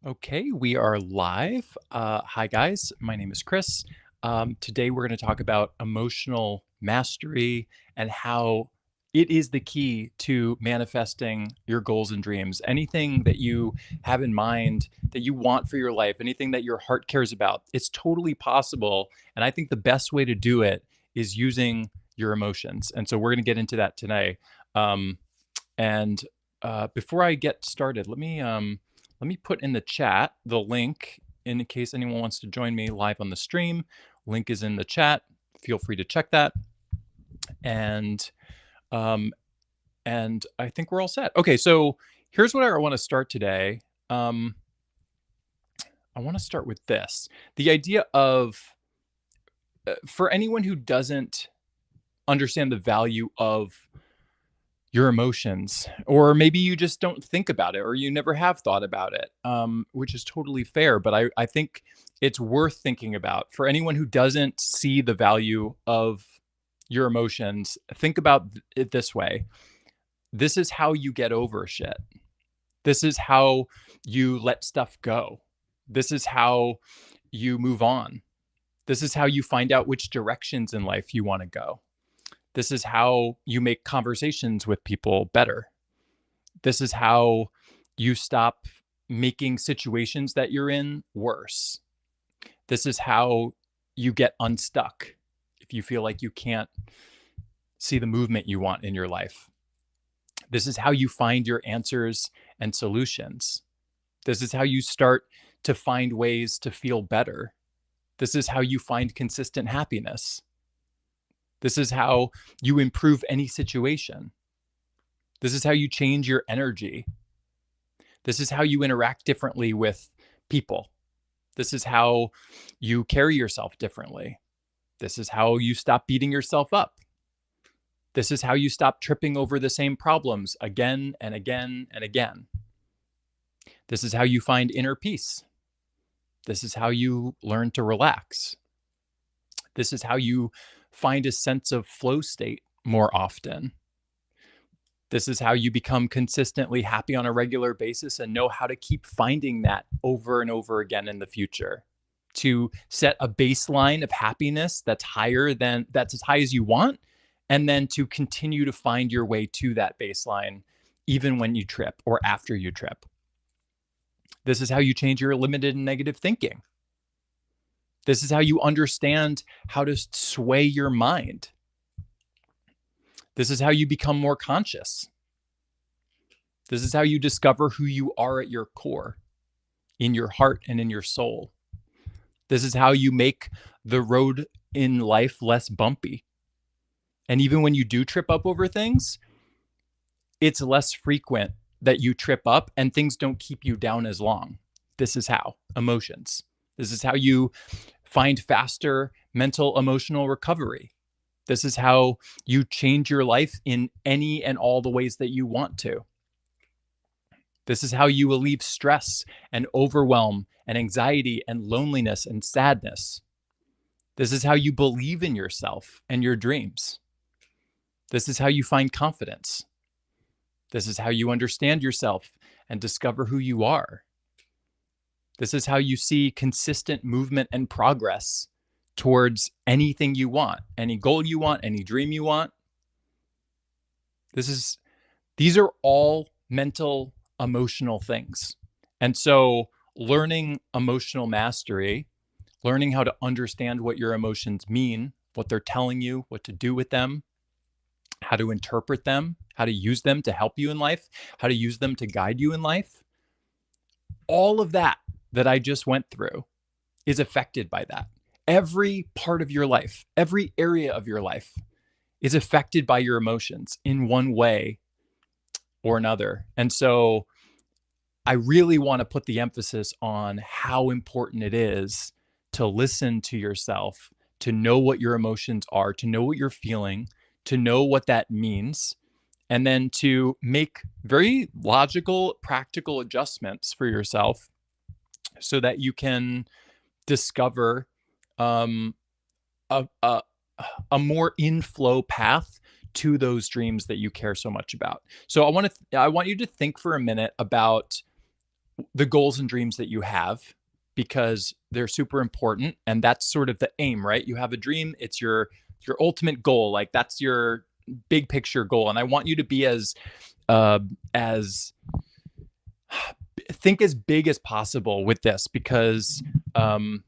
Okay, we are live. Hi, guys. My name is Chris. Today, we're going to talk about emotional mastery and how it is the key to manifesting your goals and dreams. Anything that you have in mind that you want for your life, anything that your heart cares about, it's totally possible. And I think the best way to do it is using your emotions. And so, we're going to get into that today. Um, and Before I get started, let me put in the chat the link in case anyone wants to join me live on the stream. Link is in the chat. Feel free to check that. And um, and I think we're all set. Okay, so here's what I want to start today. Um, I want to start with this: the idea of for anyone who doesn't understand the value of your emotions, or maybe you just don't think about it, or you never have thought about it, which is totally fair. But I think it's worth thinking about for anyone who doesn't see the value of your emotions. Think about it this way: this is how you get over shit. This is how you let stuff go. This is how you move on. This is how you find out which directions in life you want to go. This is how you make conversations with people better. This is how you stop making situations that you're in worse. This is how you get unstuck if you feel like you can't see the movement you want in your life. This is how you find your answers and solutions. This is how you start to find ways to feel better. This is how you find consistent happiness. This is how you improve any situation. This is how you change your energy. This is how you interact differently with people. This is how you carry yourself differently. This is how you stop beating yourself up. This is how you stop tripping over the same problems again and again and again. This is how you find inner peace. This is how you learn to relax. This is how you find a sense of flow state more often. This is how you become consistently happy on a regular basis and know how to keep finding that over and over again in the future. To set a baseline of happiness that's as high as you want, and then to continue to find your way to that baseline even when you trip or after you trip. This is how you change your limited and negative thinking. This is how you understand how to sway your mind. This is how you become more conscious. This is how you discover who you are at your core, in your heart and in your soul. This is how you make the road in life less bumpy. And even when you do trip up over things, it's less frequent that you trip up and things don't keep you down as long. This is how emotions. This is how you find faster mental emotional recovery. This is how you change your life in any and all the ways that you want to. This is how you relieve stress and overwhelm and anxiety and loneliness and sadness. This is how you believe in yourself and your dreams. This is how you find confidence. This is how you understand yourself and discover who you are. This is how you see consistent movement and progress towards anything you want, any goal you want, any dream you want. These are all mental, emotional things. And so learning emotional mastery, learning how to understand what your emotions mean, what they're telling you, what to do with them, how to interpret them, how to use them to help you in life, how to use them to guide you in life. All of that I just went through is affected by that. Every part of your life, every area of your life is affected by your emotions in one way or another. And so I really want to put the emphasis on how important it is to listen to yourself, to know what your emotions are, to know what you're feeling, to know what that means, and then to make very logical, practical adjustments for yourself so that you can discover um, a more inflow path to those dreams that you care so much about. So I want you to think for a minute about the goals and dreams that you have because they're super important, and that's sort of the aim, right? You have a dream, it's your ultimate goal, like that's your big picture goal, and I want you to be as think as big as possible with this because um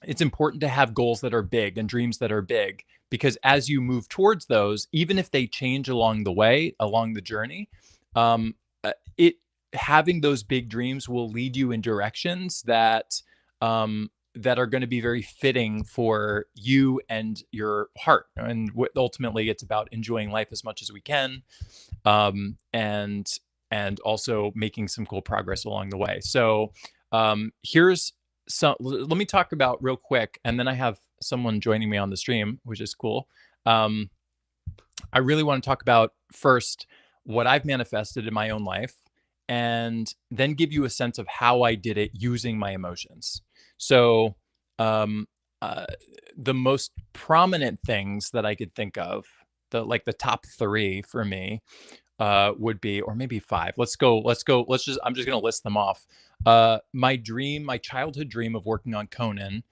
it's important to have goals that are big and dreams that are big because as you move towards those, even if they change along the way, along the journey, it having those big dreams will lead you in directions that are going to be very fitting for you and your heart. And ultimately, it's about enjoying life as much as we can, um, and and also making some cool progress along the way. So here's let me talk about real quick, and then I have someone joining me on the stream, which is cool. Um, I really want to talk about first what I've manifested in my own life, and then give you a sense of how I did it using my emotions. So, um, uh, the most prominent things that I could think of, the top three for me, would be, or maybe five. Let's go. Let's go. Let's just. I'm just gonna list them off. My dream, my childhood dream of working on Conan.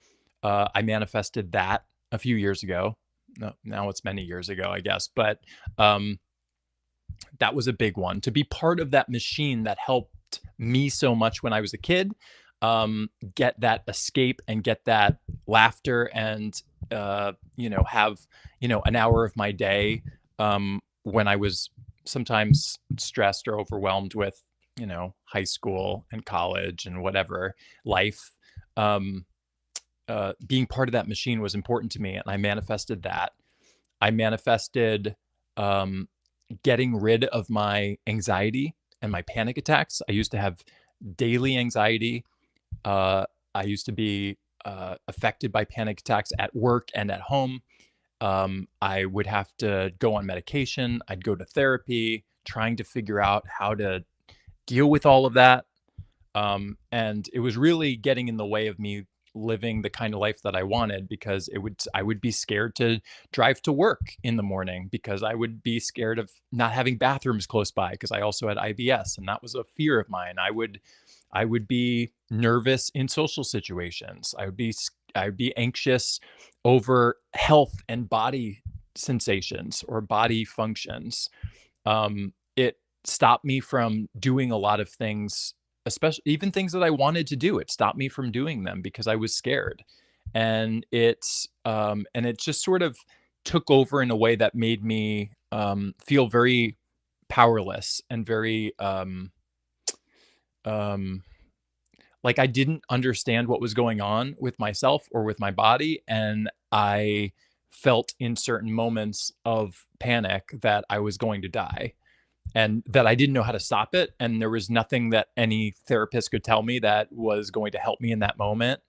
I manifested that a few years ago. No, now it's many years ago, I guess. But um, that was a big one. To be part of that machine that helped me so much when I was a kid, get that escape and get that laughter and have an hour of my day when I was sometimes stressed or overwhelmed with high school and college and whatever life. Um, Being part of that machine was important to me, and I manifested that. I manifested um, getting rid of my anxiety and my panic attacks. I used to have daily anxiety. Uh, I used to be affected by panic attacks at work and at home. I would have to go on medication. I'd go to therapy, trying to figure out how to deal with all of that. And it was really getting in the way of me living the kind of life that I wanted because I would be scared to drive to work in the morning because I would be scared of not having bathrooms close by because I also had IBS and that was a fear of mine. I would be nervous in social situations. I would be anxious over health and body sensations or body functions. It stopped me from doing a lot of things, especially even things that I wanted to do. It stopped me from doing them because I was scared. And it just sort of took over in a way that made me feel very powerless and very um, like I didn't understand what was going on with myself or with my body. And I felt in certain moments of panic that I was going to die and that I didn't know how to stop it. And there was nothing that any therapist could tell me that was going to help me in that moment.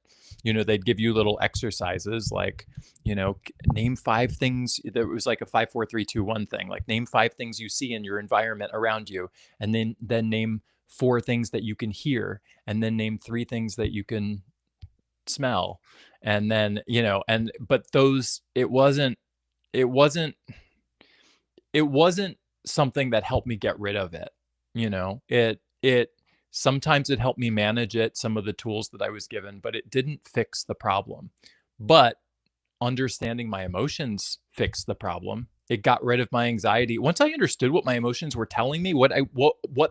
They'd give you little exercises like, name five things. There was like a 5 4 3 2 1 thing, like name five things you see in your environment around you, and then name four things that you can hear, and then name three things that you can smell. And then, and but those it wasn't something that helped me get rid of it. It sometimes it helped me manage it, some of the tools that I was given, but it didn't fix the problem. But understanding my emotions fixed the problem. It got rid of my anxiety. Once I understood what my emotions were telling me, what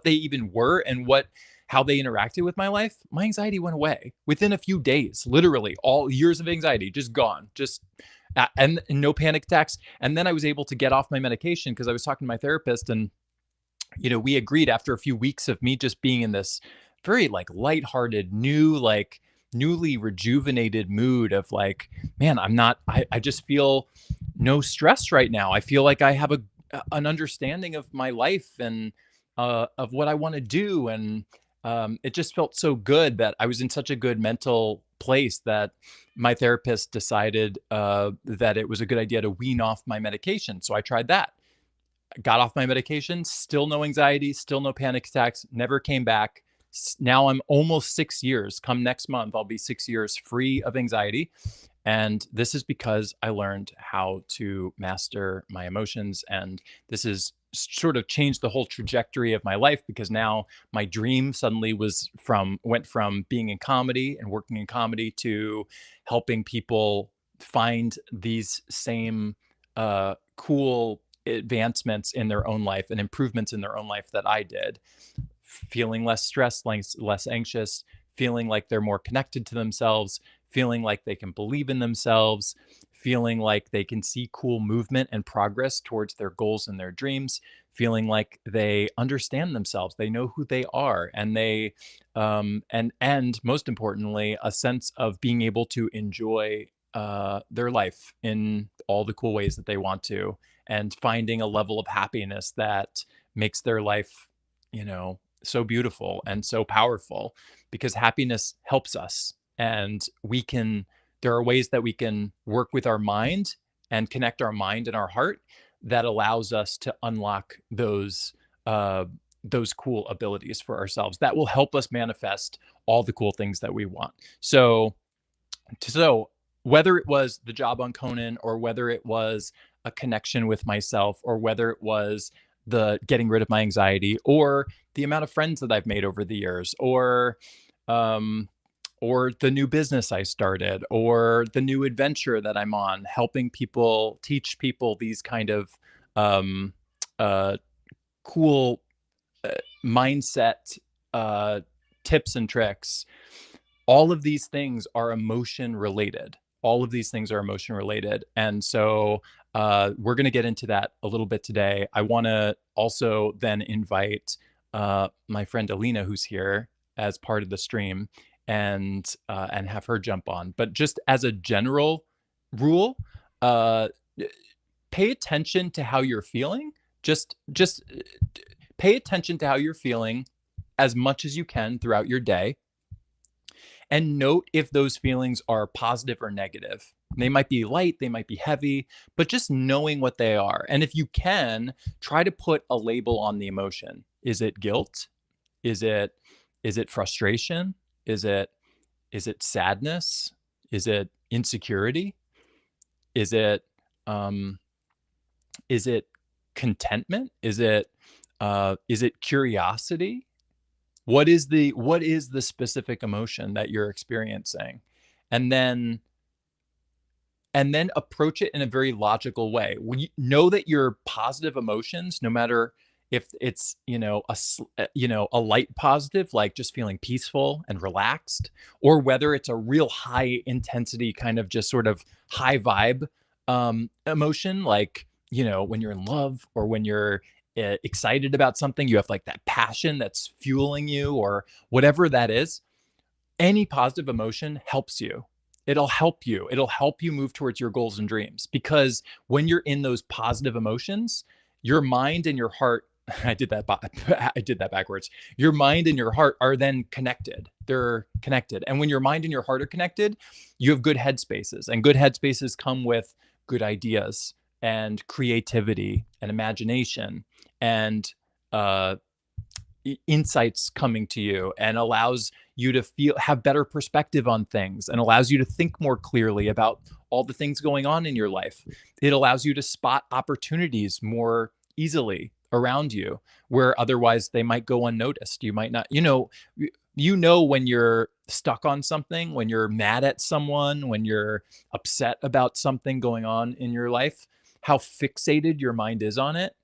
they even were and what how they interacted with my anxiety went away within a few days. Literally, all years of anxiety just gone. Just and no panic attacks. And then I was able to get off my medication because I was talking to my therapist, and we agreed after a few weeks of me just being in this very like lighthearted, newly rejuvenated mood of like, man, I just feel no stress right now. I feel like I have an understanding of my life and of what I want to do. And it just felt so good that I was in such a good mental place that my therapist decided that it was a good idea to wean off my medication. So I tried that, got off my medication, still no anxiety, still no panic attacks, never came back. Now I'm almost 6 years. Come next month, I'll be 6 years free of anxiety. And this is because I learned how to master my emotions. And this is sort of changed the whole trajectory of my life, because now my dream suddenly went from being in comedy and working in comedy to helping people find these same cool advancements in their own life and improvements in their own life that I did, feeling less stressed, less anxious, feeling like they're more connected to themselves, feeling like they can believe in themselves, feeling like they can see cool movement and progress towards their goals and their dreams, feeling like they understand themselves, they know who they are, and and most importantly, a sense of being able to enjoy their life in all the cool ways that they want to, and finding a level of happiness that makes their life, so beautiful and so powerful, because happiness helps us. And there are ways that we can work with our mind and connect our mind and our heart that allows us to unlock uh, those cool abilities for ourselves that will help us manifest all the cool things that we want. So whether it was the job on Conan, or whether it was a connection with myself, or whether it was the getting rid of my anxiety, or the amount of friends that I've made over the years, um, or the new business I started, or the new adventure that I'm on, helping people, teach people these kind of um, uh, cool uh, mindset uh, tips and tricks. All of these things are emotion related. All of these things are emotion related. And so we're going to get into that a little bit today. I want to also then invite my friend Alina, who's here as part of the stream, and have her jump on. But just as a general rule, uh, pay attention to how you're feeling. Just pay attention to how you're feeling as much as you can throughout your day, and note if those feelings are positive or negative. They might be light, they might be heavy, but just knowing what they are. And if you can, try to put a label on the emotion. Is it guilt? Is it frustration? Is it sadness? Is it insecurity? Is it um is it contentment? Is it curiosity? What is the specific emotion that you're experiencing? And then approach it in a very logical way. When you know that your positive emotions, no matter if it's, a light positive, like just feeling peaceful and relaxed, or whether it's a real high intensity kind of just sort of high vibe emotion, like, when you're in love, or when you're excited about something, you have like that passion that's fueling you, or whatever that is. Any positive emotion helps you. It'll help you move towards your goals and dreams, because when you're in those positive emotions, your mind and your heart I did that I did that backwards. Your mind and your heart are then connected. They're connected. And when your mind and your heart are connected, you have good headspaces, and good headspaces come with good ideas and creativity and imagination, and uh insights coming to you, and allows you to have better perspective on things, and allows you to think more clearly about all the things going on in your life. It allows you to spot opportunities more easily around you, where otherwise they might go unnoticed. You might not, when you're stuck on something, when you're mad at someone, when you're upset about something going on in your life, how fixated your mind is on it.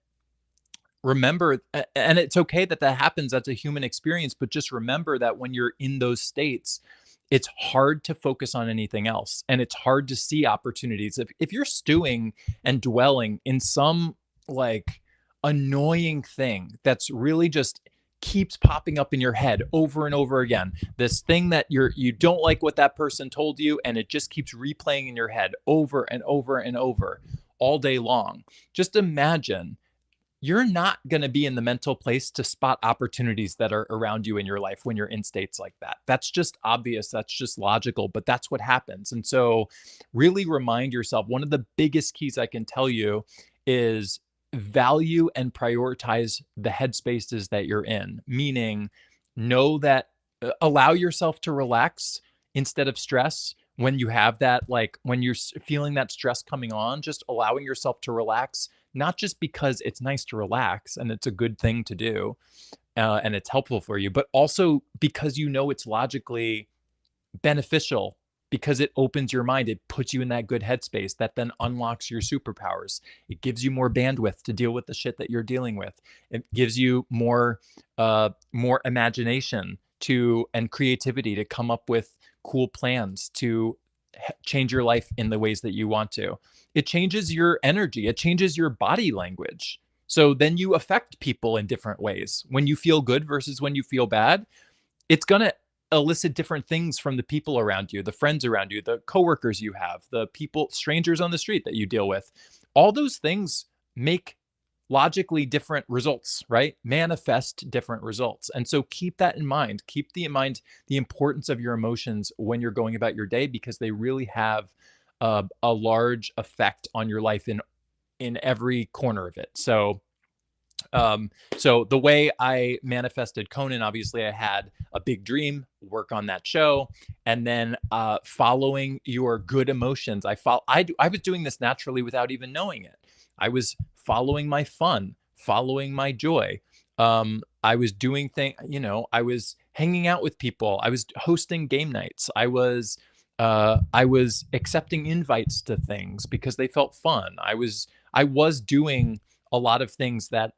Remember, and it's okay that that happens, that's a human experience, but just remember that when you're in those states, it's hard to focus on anything else, and it's hard to see opportunities. If you're stewing and dwelling in some like annoying thing that's really just keeps popping up in your head over and over again, this thing that you don't like what that person told you, and it just keeps replaying in your head over and over and over all day long, just imagine you're not going to be in the mental place to spot opportunities that are around you in your life when you're in states like that. That's just obvious. That's just logical, but that's what happens. And so, really remind yourself, one of the biggest keys I can tell you is value and prioritize the headspaces that you're in, meaning know that, allow yourself to relax instead of stress. When you have that, like when you're feeling that stress coming on, just allowing yourself to relax, not just because it's nice to relax and it's a good thing to do, and it's helpful for you, but also because you know it's logically beneficial because it opens your mind. It puts you in that good headspace that then unlocks your superpowers. It gives you more bandwidth to deal with the shit that you're dealing with. It gives you more imagination to and creativity to come up with cool plans to change your life in the ways that you want to. It changes your energy. It changes your body language. So then you affect people in different ways. When you feel good versus when you feel bad, it's going to elicit different things from the people around you, the friends around you, the coworkers you have, the people, strangers on the street that you deal with. All those things make logically different results, right? Manifest different results. And so keep that in mind. Keep in mind the importance of your emotions when you're going about your day because they really have a large effect on your life in every corner of it. So the way I manifested Conan, obviously, I had a big dream, work on that show, and then following your good emotions. I was doing this naturally without even knowing it. I was following my fun, following my joy. I was doing things, I was hanging out with people. I was hosting game nights. I was accepting invites to things because they felt fun. I was doing a lot of things that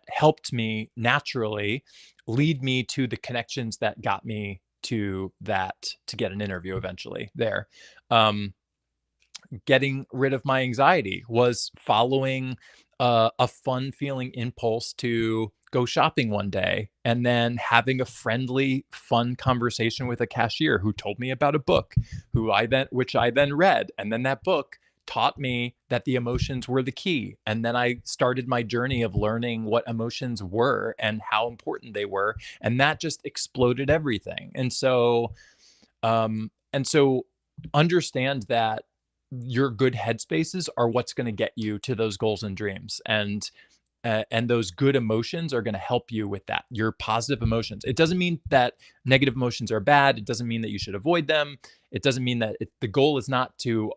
helped me naturally lead me to the connections that got me to get an interview eventually there. Um, Getting rid of my anxiety was following a fun feeling impulse to go shopping one day and then having a friendly fun conversation with a cashier who told me about a book which I then read, and then that book taught me that the emotions were the key, and then I started my journey of learning what emotions were and how important they were, and that just exploded everything. And so understand that your good headspaces are what's going to get you to those goals and dreams, and those good emotions are going to help you with that. Your positive emotions. It doesn't mean that negative emotions are bad. It doesn't mean that you should avoid them. It doesn't mean that the goal is not to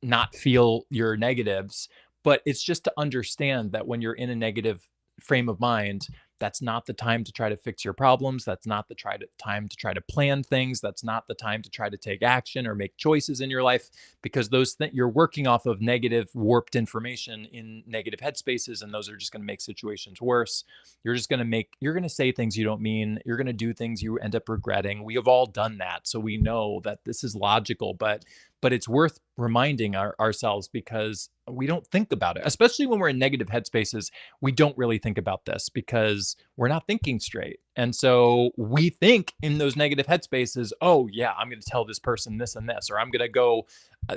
not feel your negatives, but it's just to understand that when you're in a negative frame of mind, that's not the time to try to fix your problems. That's not the time to try to plan things. That's not the time to try to take action or make choices in your life, because you're working off of negative, warped information in negative headspaces, and those are just going to make situations worse. You're going to say things you don't mean. You're going to do things you end up regretting. We have all done that, so we know that this is logical, but it's worth reminding ourselves because we don't think about it, especially when we're in negative headspaces. We don't really think about this because we're not thinking straight. And so we think in those negative headspaces, oh, yeah, I'm going to tell this person this and this, or I'm going to go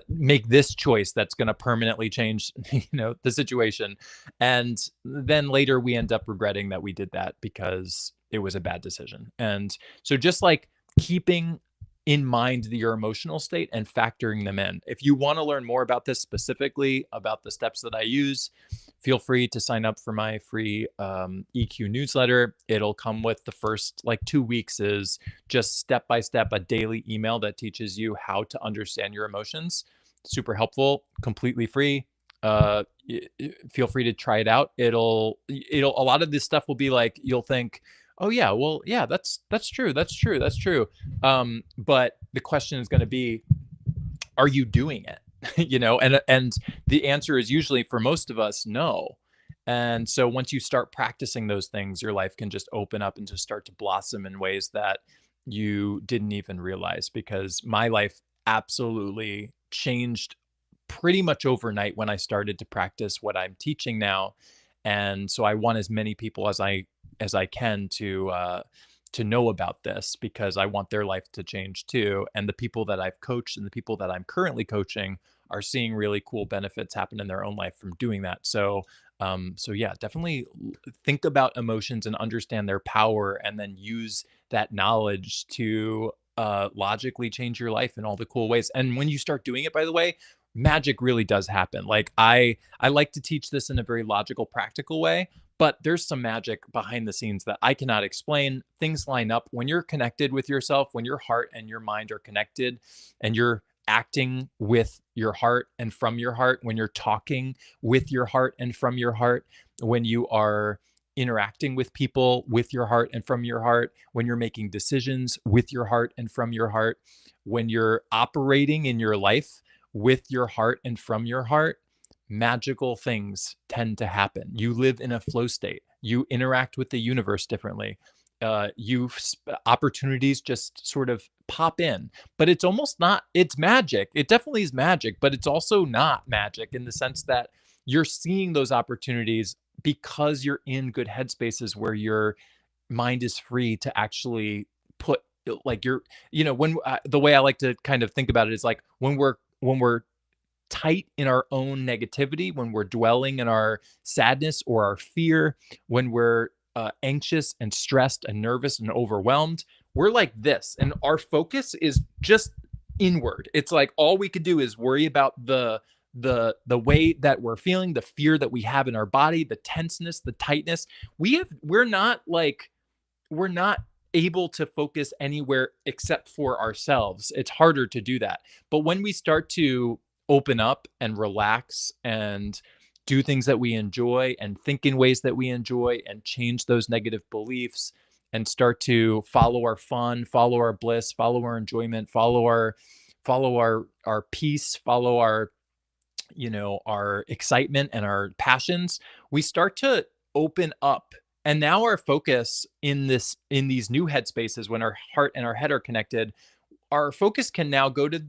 make this choice that's going to permanently change, the situation. And then later we end up regretting that we did that because it was a bad decision. And so just like keeping in mind your emotional state and factoring them in. If you want to learn more about this specifically, about the steps that I use, feel free to sign up for my free EQ newsletter. It'll come with the first 2 weeks is just step by step a daily email that teaches you how to understand your emotions. Super helpful, completely free. Feel free to try it out. A lot of this stuff will be like, you'll think, oh yeah, well, yeah, that's true. That's true. That's true. But the question is going to be, are you doing it? And the answer is usually for most of us, no. And so once you start practicing those things, your life can just open up and just start to blossom in ways that you didn't even realize, because my life absolutely changed pretty much overnight when I started to practice what I'm teaching now. And so I want as many people as I can to know about this, because I want their life to change too. And the people that I've coached and the people that I'm currently coaching are seeing really cool benefits happen in their own life from doing that. So yeah, definitely think about emotions and understand their power, and then use that knowledge to logically change your life in all the cool ways. And when you start doing it, by the way, magic really does happen. Like I like to teach this in a very logical, practical way, but there's some magic behind the scenes that I cannot explain. Things line up when you're connected with yourself, when your heart and your mind are connected, and you're acting with your heart and from your heart, when you're talking with your heart and from your heart, when you are interacting with people with your heart and from your heart, when you're making decisions with your heart and from your heart, when you're operating in your life with your heart and from your heart, magical things tend to happen. You live in a flow state. You interact with the universe differently. Opportunities just sort of pop in, but it's almost not. It's magic. It definitely is magic, but it's also not magic in the sense that you're seeing those opportunities because you're in good headspaces where your mind is free to actually put like your when the way I like to kind of think about it is like when we're tight in our own negativity, when we're dwelling in our sadness or our fear, when we're anxious and stressed and nervous and overwhelmed, we're like this, and our focus is just inward. It's like all we could do is worry about the way that we're feeling, the fear that we have in our body, the tenseness, the tightness. We're not able to focus anywhere except for ourselves. It's harder to do that. But when we start to open up and relax and do things that we enjoy and think in ways that we enjoy and change those negative beliefs and start to follow our fun, follow our bliss, follow our enjoyment, follow our peace, follow our excitement and our passions, we start to open up. And now our focus in these new headspaces, when our heart and our head are connected, our focus can now go to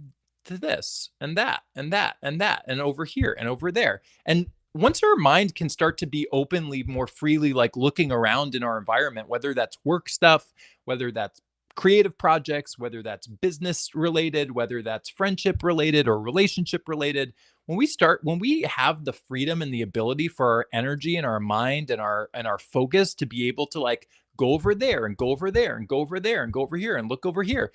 this and that and that and that and over here and over there. And once our mind can start to be openly, more freely, like looking around in our environment, whether that's work stuff, whether that's creative projects, whether that's business related, whether that's friendship related or relationship related, when we have the freedom and the ability for our energy and our mind and our focus to be able to like go over there and go over there and go over there and go over here and look over here,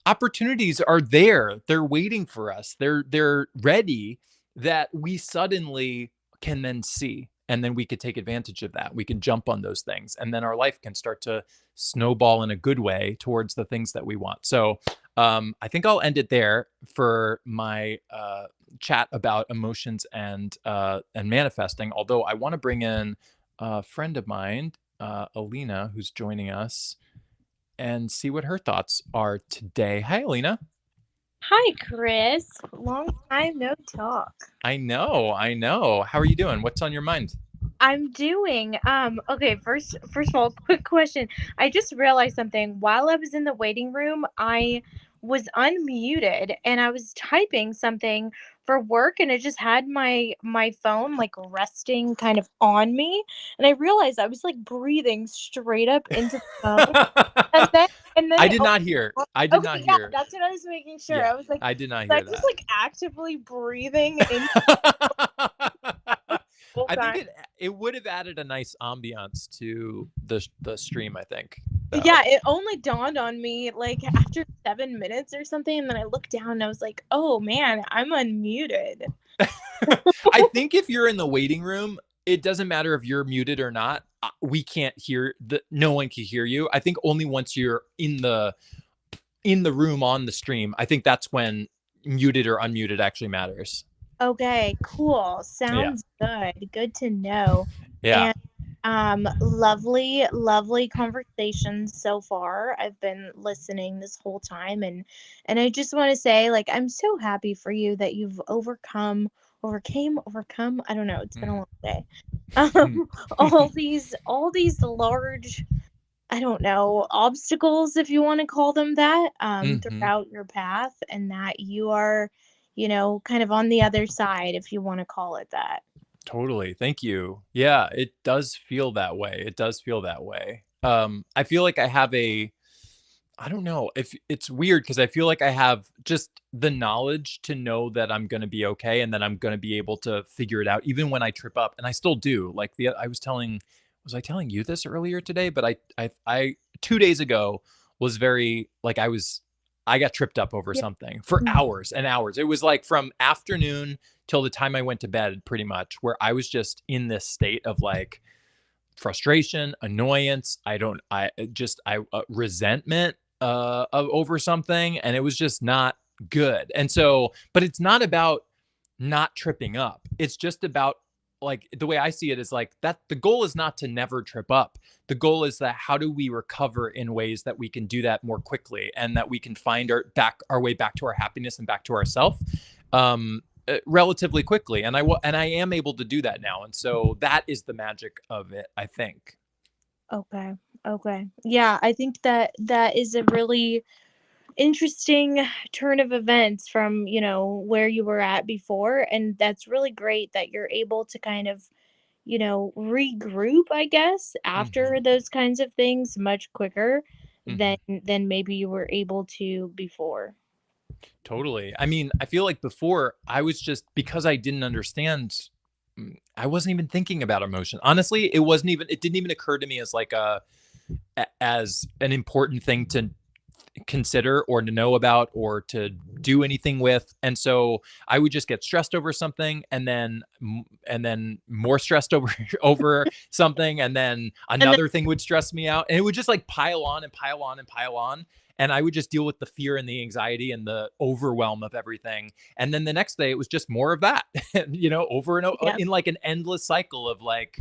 opportunities are there. They're waiting for us. They're ready, that we suddenly can then see, and then we could take advantage of that. We can jump on those things, and then our life can start to snowball in a good way towards the things that we want. So I think I'll end it there for my chat about emotions and manifesting. Although I want to bring in a friend of mine, Alina, who's joining us, and see what her thoughts are today. Hi, Alina. Hi, Chris. Long time no talk. I know, I know. How are you doing? What's on your mind? I'm doing okay, first of all, quick question. I just realized something. While I was in the waiting room, I was unmuted and I was typing something for work and it just had my phone like resting kind of on me and I realized I was like breathing straight up into the phone and then I it did not hear. I did not okay, yeah, hear. that's what I was making sure. Yeah, I was like, I did not was I hear just that. like actively breathing in the whole I think time? it would have added a nice ambiance to the stream, I think, Yeah, though. it only dawned on me like after 7 minutes or something, and then I looked down and I was like, "Oh man, I'm unmuted." I think if you're in the waiting room, it doesn't matter if you're muted or not. We can't hear no one can hear you. I think only once you're in the room on the stream, I think that's when muted or unmuted actually matters. Okay, cool. Yeah. Sounds good. Good to know. Yeah. And lovely, lovely conversations so far. I've been listening this whole time and I just want to say like I'm so happy for you that you've overcome. I don't know, it's been a long day. All these large, I don't know, obstacles, if you want to call them that, Hmm. throughout your path, and that you are, kind of on the other side, if you want to call it that. Totally. Thank you. Yeah, it does feel that way. It does feel that way. I feel like I don't know if it's weird because I feel like I have just the knowledge to know that I'm going to be okay and that I'm going to be able to figure it out even when I trip up, and I still do. Like was I telling you this earlier today? But I 2 days ago was very like I got tripped up over Yeah. something for Mm. hours and hours. It was like from afternoon till the time I went to bed, pretty much, where I was just in this state of like frustration, annoyance. I just, I resentment over something, and it was just not good. And so, but it's not about not tripping up. It's just about, like, the way I see it is like that the goal is not to never trip up. The goal is that how do we recover in ways that we can do that more quickly and that we can find our way back to our happiness and back to ourself relatively quickly. And I am able to do that now. And so that is the magic of it, I think. Okay. Okay. Yeah, I think that that is a really interesting turn of events from, where you were at before. And that's really great that you're able to kind of, regroup, I guess, Mhm. after those kinds of things much quicker than Mhm. than maybe you were able to before. Totally. I mean, I feel like before I was just, because I didn't understand, I wasn't even thinking about emotion. Honestly, it didn't even occur to me as like as an important thing to consider or to know about or to do anything with. And so I would just get stressed over something, and then more stressed over over something, and then And then another thing would stress me out, and it would just like pile on and pile on and pile on. And I would just deal with the fear and the anxiety and the overwhelm of everything. And then the next day it was just more of that, over and over yeah. in like an endless cycle of like,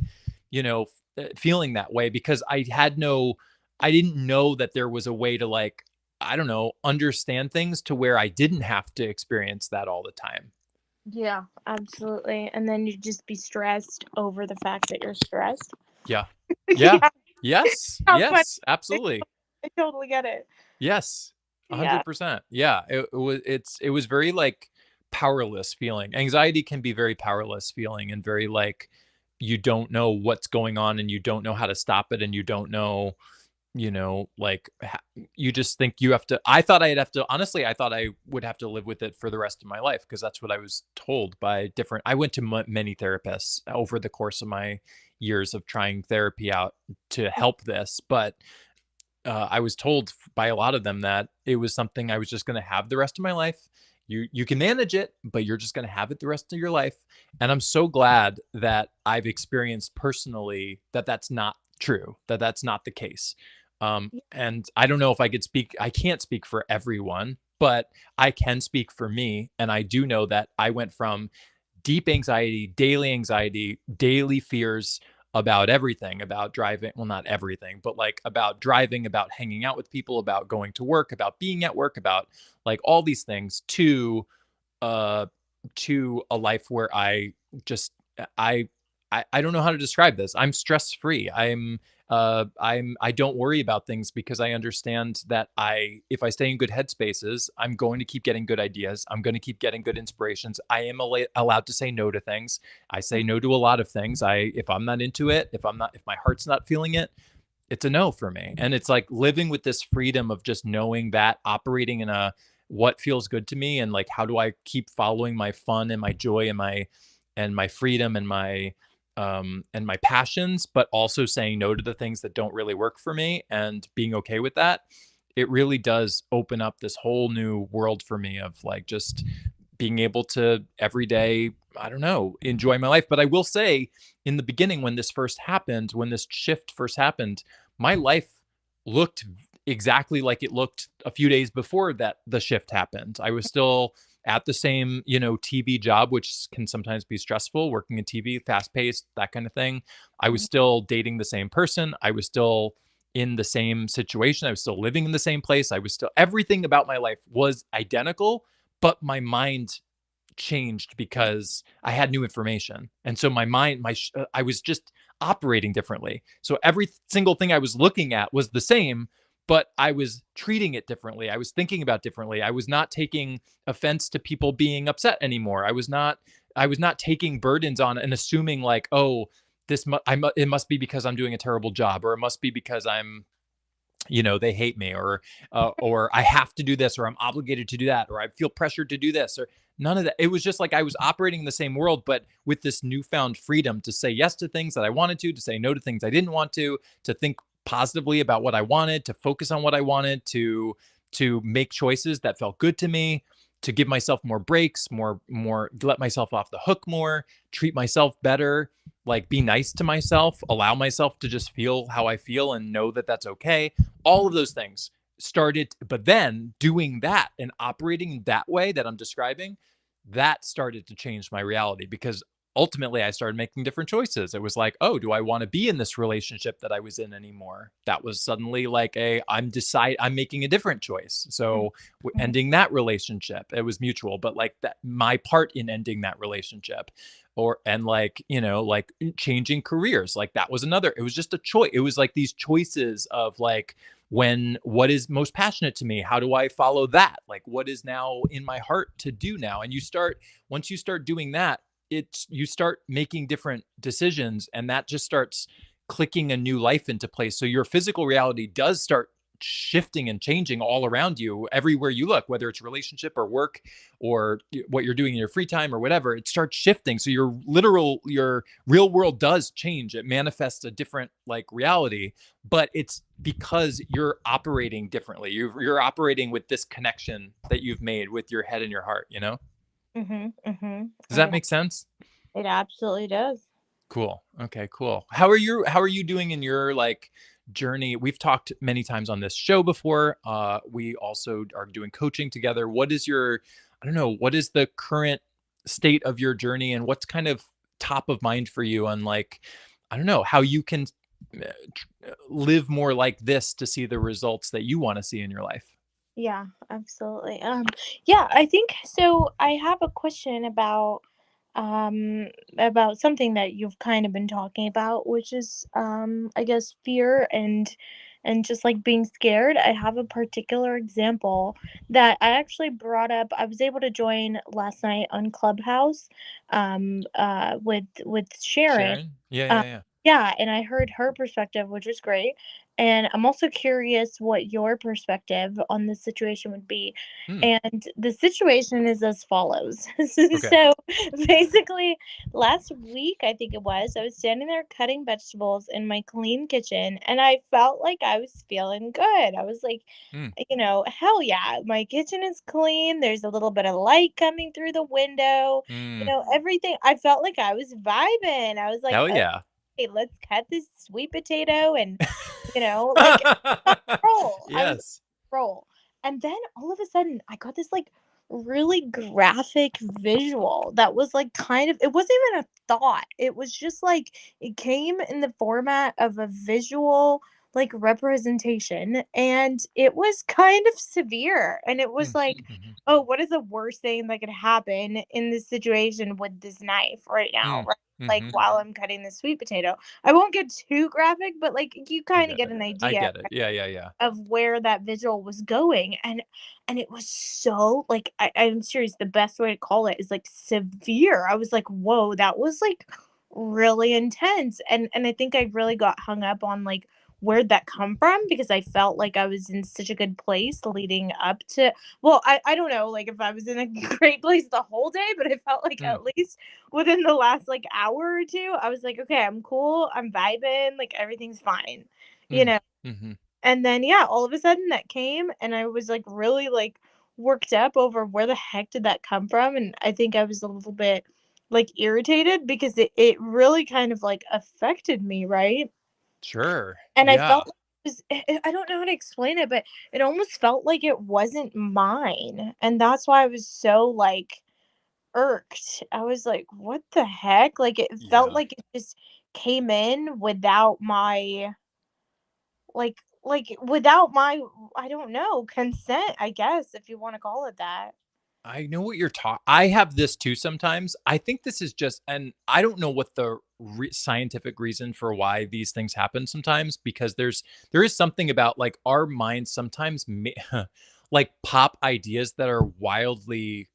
feeling that way because I didn't know that there was a way to, like, I don't know, understand things to where I didn't have to experience that all the time. Yeah, absolutely. And then you just be stressed over the fact that you're stressed. Yeah. Yeah. Yeah, Yes. how funny. Yes. Absolutely. I totally get it. Yes. Yeah. 100%. Yeah. It was very like powerless feeling. Anxiety can be very powerless feeling and very like you don't know what's going on and you don't know how to stop it and you don't know, like you just think you have to. I thought I'd have to, honestly, I thought I would have to live with it for the rest of my life because that's what I was told by different. I went to many therapists over the course of my years of trying therapy out to help this, but I was told by a lot of them that it was something I was just going to have the rest of my life. You can manage it, but you're just going to have it the rest of your life. And I'm so glad that I've experienced personally that that's not true, that that's not the case. And I don't know if I could speak. I can't speak for everyone, but I can speak for me. And I do know that I went from deep anxiety, daily fears about everything, about driving. Well, not everything, but like about driving, about hanging out with people, about going to work, about being at work, about like all these things uh to a life where I just I I don't know how to describe this. I'm stress free. I don't worry about things because I understand that if I stay in good headspaces, I'm going to keep getting good ideas. I'm going to keep getting good inspirations. I am allowed to say no to things. I say no to a lot of things. If I'm not into it, if my heart's not feeling it, it's a no for me. And it's like living with this freedom of just knowing that, operating in a what feels good to me, and like how do I keep following my fun and my joy and my freedom and my passions, but also saying no to the things that don't really work for me and being okay with that. It really does open up this whole new world for me of like just being able to every day, I don't know, enjoy my life. But I will say, in the beginning, when this shift first happened, my life looked exactly like it looked a few days before that the shift happened. I was still at the same, TV job, which can sometimes be stressful, working in TV, fast paced, that kind of thing. I was Mhm. still dating the same person. I was still in the same situation. I was still living in the same place. I was still, everything about my life was identical, but my mind changed because I had new information. And so my mind, I was just operating differently. So every single thing I was looking at was the same, but I was treating it differently. I was thinking about differently. I was not taking offense to people being upset anymore. I was not taking burdens on and assuming like, oh, it must be because I'm doing a terrible job, or it must be because I'm, they hate me, or I have to do this, or I'm obligated to do that, or I feel pressured to do this, or none of that. It was just like I was operating in the same world, but with this newfound freedom to say yes to things that I wanted to say no to things I didn't want to think positively about what I wanted, to focus on what I wanted, to make choices that felt good to me, to give myself more breaks, more let myself off the hook more, treat myself better, like be nice to myself, allow myself to just feel how I feel and know that that's okay. All of those things started, but then doing that and operating that way that I'm describing, that started to change my reality because ultimately I started making different choices. It was like, oh, do I want to be in this relationship that I was in anymore? That was suddenly like I'm making a different choice. Mhm, So mhm, ending that relationship, it was mutual, but like that my part in ending that relationship or and like, like changing careers, like that was another. It was just a choice. It was like these choices of like what is most passionate to me, how do I follow that, like what is now in my heart to do now. And you start once you start doing that, it's you start making different decisions and that just starts clicking a new life into place. So your physical reality does start shifting and changing all around you everywhere you look, whether it's relationship or work or what you're doing in your free time or whatever. It starts shifting. So your real world does change. It manifests a different like reality, but it's because you're operating differently. You're operating with this connection that you've made with your head and your heart, you know? mhm, mhm. Does that make sense? It absolutely does. Cool. Okay, cool. How are you doing in your like journey? We've talked many times on this show before. We also are doing coaching together. What is your I don't know, what is the current state of your journey and what's kind of top of mind for you on like I don't know, how you can live more like this to see the results that you want to see in your life? Yeah, absolutely. Yeah, I think so. I have a question about something that you've kind of been talking about, which is I guess fear and just like being scared. I have a particular example that I actually brought up. I was able to join last night on Clubhouse with Sharon. Sharon? Yeah, uh, yeah, yeah. yeah, and I heard her perspective, which is great. And I'm also curious what your perspective on this situation would be. Hmm. And the situation is as follows. Okay. So basically, last week, I think it was, I was standing there cutting vegetables in my clean kitchen, and I felt like I was feeling good. I was like, Hmm. hell yeah, my kitchen is clean. There's a little bit of light coming through the window. Hmm. Everything. I felt like I was vibing. I was like, Hell yeah. "Okay, let's cut this sweet potato and, like roll." I was Yes. roll. And then all of a sudden, I got this like really graphic visual that was like kind of it wasn't even a thought. It was just like it came in the format of a visual like representation, and it was kind of severe, and it was Mm, like, mhm, oh, what is the worst thing that could happen in this situation with this knife right now, mm, right? Like mhm. while I'm cutting the sweet potato. I won't get too graphic, but like you I kind of get get it. an I idea get it. Yeah, yeah, yeah. of where that visual was going. And it was so like I'm serious, the best way to call it is like severe. I was like, whoa, that was like really intense. And I think I really got hung up on like where'd that come from, because I felt like I was in such a good place leading up to, well, I don't know like if I was in a great place the whole day, but I felt like Mm, at least within the last like hour or two I was like, okay, I'm cool, I'm vibing, like everything's fine, you mm, know. mhm. And then, yeah, all of a sudden that came, and I was, like, really, like, worked up over where the heck did that come from, and I think I was a little bit, like, irritated because it really kind of, like, affected me, right? Sure. And I Yeah. felt like it was I don't know how to explain it, but it almost felt like it wasn't mine, and that's why I was so, like, irked. I was like, "What the heck?" Like, it felt Yeah. like it just came in without my without my, I don't know, consent, I guess, if you wanna call it that. I know what you're talking. I have this too sometimes. I think this is just and I don't know what the scientific reason for why these things happen sometimes because there is something about like our minds sometimes like pop ideas that are wildly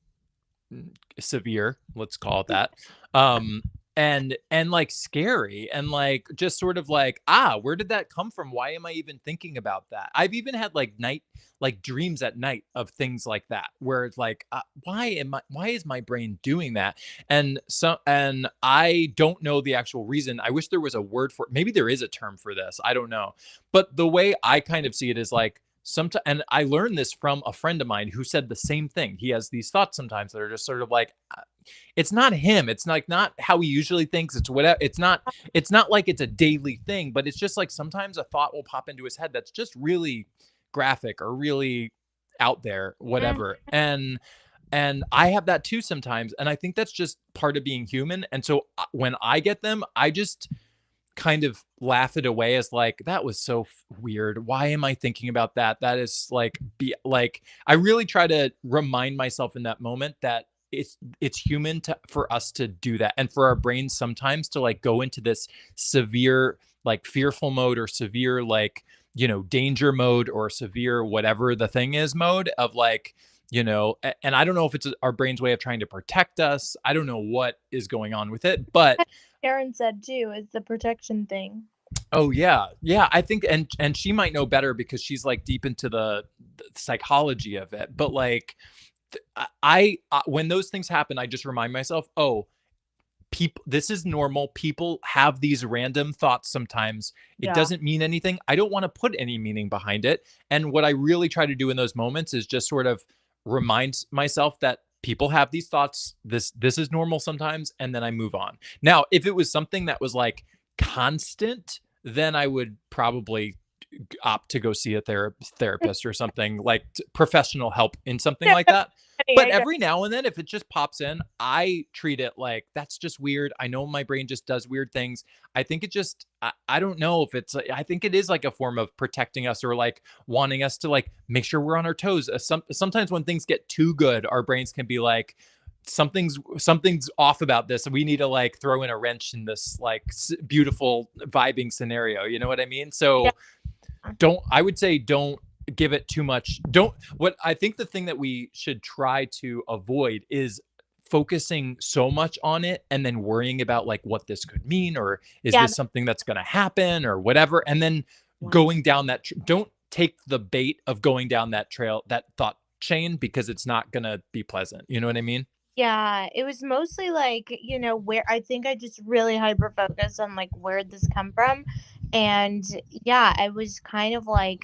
severe, let's call it that. Um and like scary and like just sort of like, where did that come from? Why am I even thinking about that? I've even had like dreams at night of things like that where it's like, why is my brain doing that? And I don't know the actual reason. I wish there was a word for it. Maybe there is a term for this. I don't know. But the way I kind of see it is like sometimes, and I learned this from a friend of mine who said the same thing. He has these thoughts sometimes that are just sort of like, it's not him. It's like not how he usually thinks. It's whatever. It's not like it's a daily thing, but it's just like sometimes a thought will pop into his head that's just really graphic or really out there, Mm. whatever. And I have that too sometimes, and I think that's just part of being human. And so when I get them, I just kind of laugh it away as like, that was so weird. Why am I thinking about that? That is like, be like, I really try to remind myself in that moment that it's human to for us to do that, and for our brains sometimes to like go into this severe like fearful mode, or severe like, danger mode, or severe whatever the thing is mode of like, and I don't know if it's our brain's way of trying to protect us. I don't know what is going on with it, but Karen said too, is the protection thing. oh yeah, yeah. I think, and she might know better because she's like deep into the psychology of it. But like, when those things happen, I just remind myself, oh, people, this is normal. People have these random thoughts sometimes. It Yeah. doesn't mean anything. I don't want to put any meaning behind it. And what I really try to do in those moments is just sort of remind myself that people have these thoughts. This is normal sometimes, and then I move on. Now, if it was something that was like constant, then I would probably opt to go see a therapist or something like professional help in something like that. But I got every now and then, if it just pops in, I treat it like that's just weird. I know my brain just does weird things. I think it just, I don't know if it's, I think it is like a form of protecting us, or like wanting us to like make sure we're on our toes. Sometimes when things get too good, our brains can be like, something's off about this. We need to like throw in a wrench in this like beautiful vibing scenario. You know what I mean? yeah. So I would say don't give it too much. Don't What I think the thing that we should try to avoid is focusing so much on it and then worrying about like what this could mean, or is Yeah. this something that's going to happen or whatever, and then One. going down that don't take the bait of going down that trail, that thought chain, because it's not going to be pleasant. You know what I mean? Yeah, it was mostly like, where I think I just really hyper focused on like where'd this come from. And yeah, I was kind of like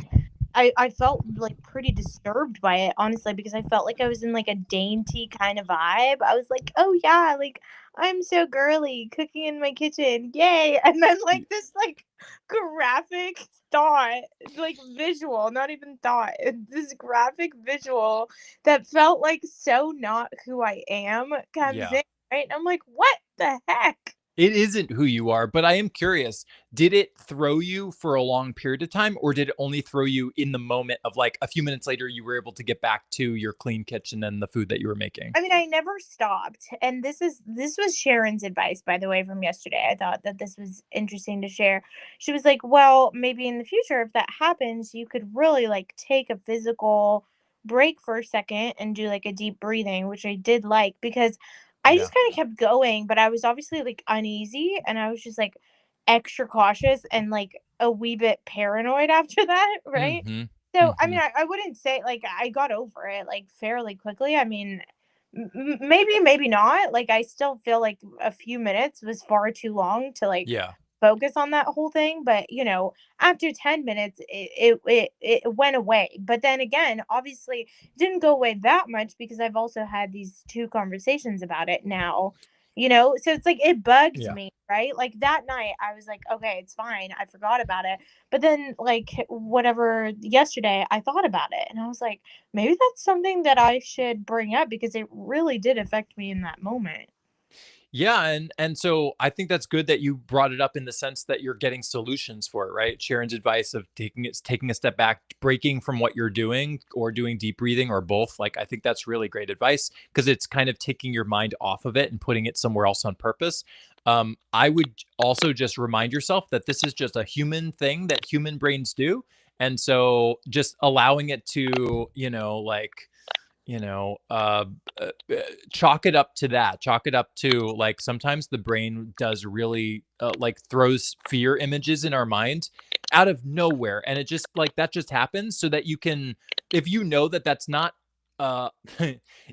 I felt like pretty disturbed by it, honestly, because I felt like I was in like a dainty kind of vibe. I was like, oh yeah, like I'm so girly cooking in my kitchen. Yay. And then like this like graphic thought, like visual, not even thought, this graphic visual that felt like so not who I am comes Yeah. in, right? And I'm like, what the heck? It isn't who you are, but I am curious. Did it throw you for a long period of time, or did it only throw you in the moment of like a few minutes later you were able to get back to your clean kitchen and the food that you were making? I mean, I never stopped. And this was Sharon's advice, by the way, from yesterday. I thought that this was interesting to share. She was like, well, maybe in the future, if that happens, you could really like take a physical break for a second and do like a deep breathing, which I did like because I Yeah. just kind of kept going, but I was obviously like uneasy and I was just like extra cautious and like a wee bit paranoid after that, right? Mhm. So, I mean, Mhm. I wouldn't say like I got over it like fairly quickly. I mean, maybe, maybe not. Like, I still feel like a few minutes was far too long to like Yeah. focus on that whole thing. But after 10 minutes, it went away. But then again, obviously, it didn't go away that much because I've also had these two conversations about it now. So it's like it bugged Yeah. me, right? Like that night, I was like, okay, it's fine. I forgot about it. But then, like, whatever, yesterday, I thought about it and I was like, maybe that's something that I should bring up because it really did affect me in that moment. Yeah, and so I think that's good that you brought it up in the sense that you're getting solutions for it, right? Sharon's advice of taking a step back, breaking from what you're doing, or doing deep breathing, or both. Like, I think that's really great advice because it's kind of taking your mind off of it and putting it somewhere else on purpose. I would also just remind yourself that this is just a human thing that human brains do. And so just allowing it to, like, you know, chalk it up to that. Chalk it up to like sometimes the brain does really like throws fear images in our mind out of nowhere, and it just like that just happens so that you can, if you know that that's not uh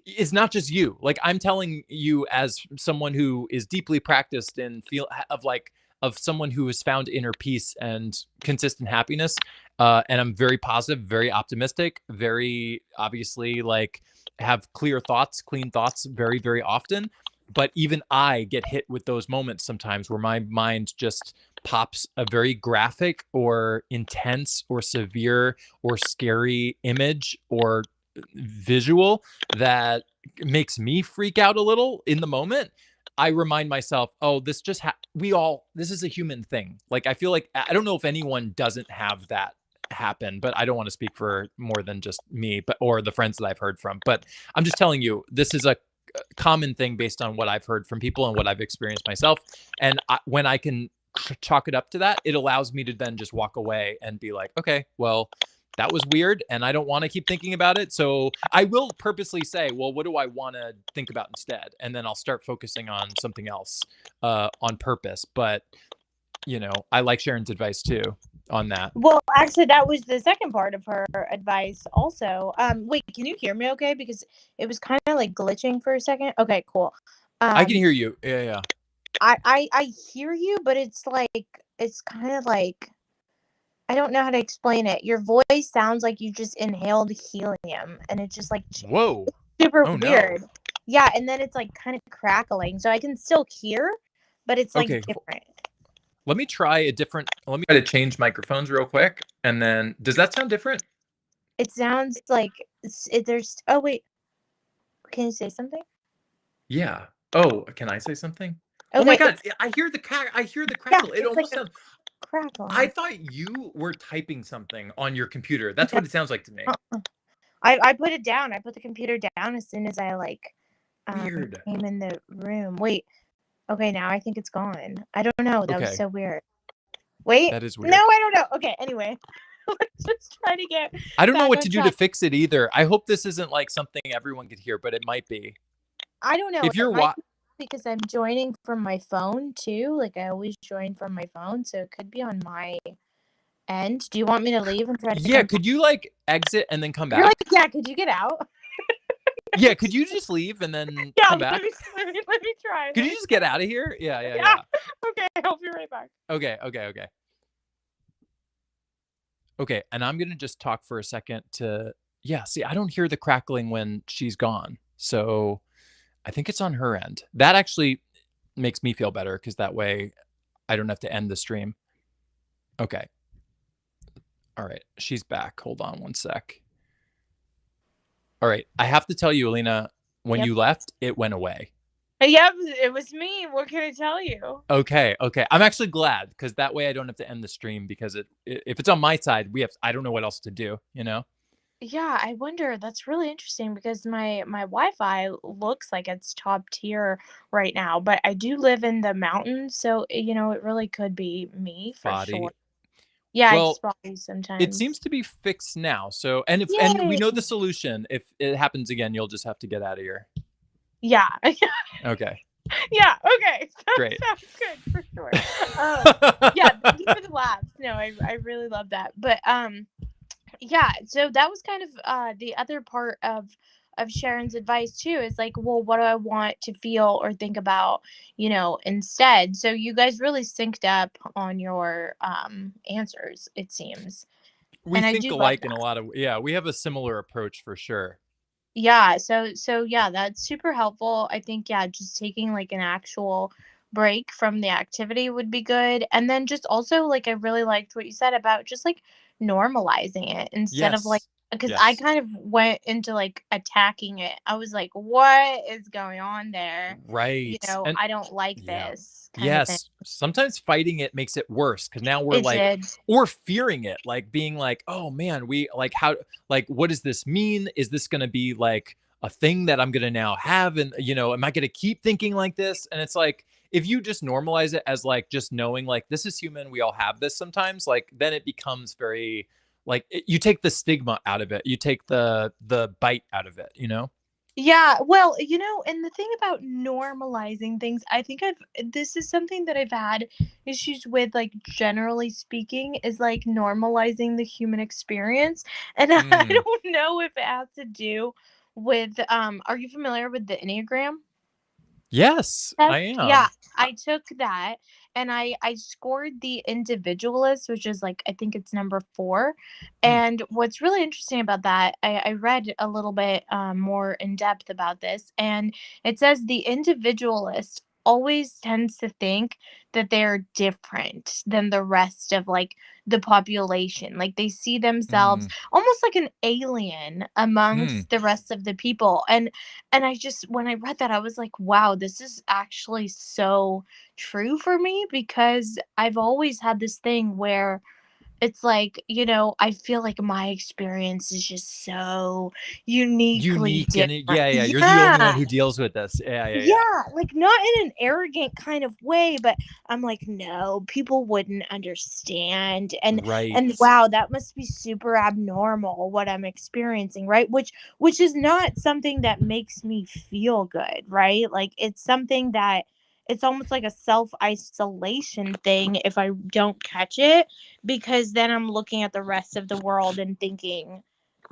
it's not just you. Like, I'm telling you as someone who is deeply practiced in feel of like of someone who has found inner peace and consistent happiness, and I'm very positive, very optimistic, very obviously like have clear thoughts, clean thoughts very, very often. but even I get hit with those moments sometimes where my mind just pops a very graphic or intense or severe or scary image or visual that makes me freak out a little in the moment. I remind myself, oh, this just we all, this is a human thing. Like I feel like I don't know if anyone doesn't have that happen, but I don't want to speak for more than just me, but or the friends that I've heard from. But I'm just telling you, this is a common thing based on what I've heard from people and what I've experienced myself. And when I can chalk it up to that, it allows me to then just walk away and be like, okay, well, that was weird and I don't want to keep thinking about it. So I will purposely say, well, what do I want to think about instead? And then I'll start focusing on something else on purpose. But, I like Sharon's advice too on that. Well, actually, that was the second part of her advice also. Wait, can you hear me okay? Because it was kind of like glitching for a second. Okay, cool. I can Um, hear you. Yeah, yeah. I hear you, but it's like it's kind of like I don't know how to explain it. Your voice sounds like you just inhaled helium, and it's just like Whoa. super Oh no. weird. Yeah, and then it's like kind of crackling, so I can still hear, but it's like Okay. different. Let me try to change microphones real quick. And then does that sound different? It sounds like there's. Oh wait, can you say something? Yeah. Oh, can I say something? Oh my Okay, god, it's I hear the yeah, crackle. It it's like almost a sounds I crackling. thought you were typing something on your computer. That's what it sounds like to me. Uh-uh. I put it down. I put the computer down as soon as I Weird. came in the room. Wait. Okay, now I think it's gone. I don't know. That was Okay. so weird. Wait. That is No, weird. I don't know. Okay, anyway. Let's just try to get I don't know back what on to do to track. fix it either. I hope this isn't like something everyone could hear, but it might be. I don't know. If It you're might wa be because I'm joining from my phone too. Like I always join from my phone, so it could be on my end. Do you want me to leave and try to Yeah, come back? could you like exit and then come You're like, back? yeah, could you get out? Yeah, could you just leave and then Yeah, come back? let me try. Could Let you me just try. get out of here? Yeah, yeah, Yeah. yeah. Okay, I'll be right back. Okay, okay, okay. Okay, and I'm gonna just talk for a second to yeah, see, I don't hear the crackling when she's gone. So I think it's on her end. That actually makes me feel better because that way I don't have to end the stream. Okay. All right. She's back. Hold on one sec. All right. I have to tell you, Alina, when Yep. you left, it went away. Yep, it was me. What can I tell you? Okay. Okay. I'm actually glad because that way I don't have to end the stream because if it's on my side, I don't know what else to do, you know? Yeah, I wonder. That's really interesting because my Wi-Fi looks like it's top tier right now, but I do live in the mountains, so it really could be me for sure. Spotty. Yeah, it's Well, spotty it seems sometimes. to be fixed now. So, and we Yay! know the solution. If it happens again, you'll just have to get out of here. Yeah. Okay. Yeah, okay. Great. Sounds good for sure. Yeah, thank you for the laughs. No, I really love that. But yeah, so that was kind of the other part of Sharon's advice too is like, well, what do I want to feel or think about, instead. So you guys really synced up on your answers, it seems. We And I think do love alike in a that. lot of yeah, we have a similar approach for sure. Yeah, so yeah, that's super helpful. I think yeah, just taking like an actual break from the activity would be good. And then just also like I really liked what you said about just like normalizing it instead of like Yes. because I Yes. kind of went into like attacking it. I was like, what is going on there? Right. And I don't like yeah. this kind of thing. Yes. Sometimes fighting it makes it worse because now we're It like, did. or fearing it, like being like, oh man, we like, how, like, what does this mean? Is this going to be like a thing that I'm going to now have? And, am I going to keep thinking like this? And it's like, if you just normalize it as like just knowing like this is human, we all have this sometimes, like then it becomes very like you take the stigma out of it. You take the bite out of it, you know? Yeah, well, and the thing about normalizing things, I think this is something that I've had issues with, like, generally speaking, is like normalizing the human experience. And I Mm. don't know if it has to do with, are you familiar with the Enneagram? Yes, I Test? Yeah, am. I took that, and I scored the individualist, which is like I think it's number 4. Hmm. And what's really interesting about that, I read a little bit more in depth about this, and it says the individualist always tends to think that they're different than the rest of like the population. Like they see themselves Mm. almost like an alien Mm. amongst the rest of the people. And I just when I read that I was like, wow, this is actually so true for me because I've always had this thing where it's like, I feel like my experience is just so uniquely Unique and different. yeah, yeah. You're the only one Yeah. who deals with this. Yeah, yeah, yeah. Yeah, like not in an arrogant kind of way, but I'm like, no, people wouldn't understand. And Right. wow, that must be super abnormal what I'm experiencing, right? Which is not something that makes me feel good, right? Like it's something that it's almost like a self-isolation thing if I don't catch it, because then I'm looking at the rest of the world and thinking,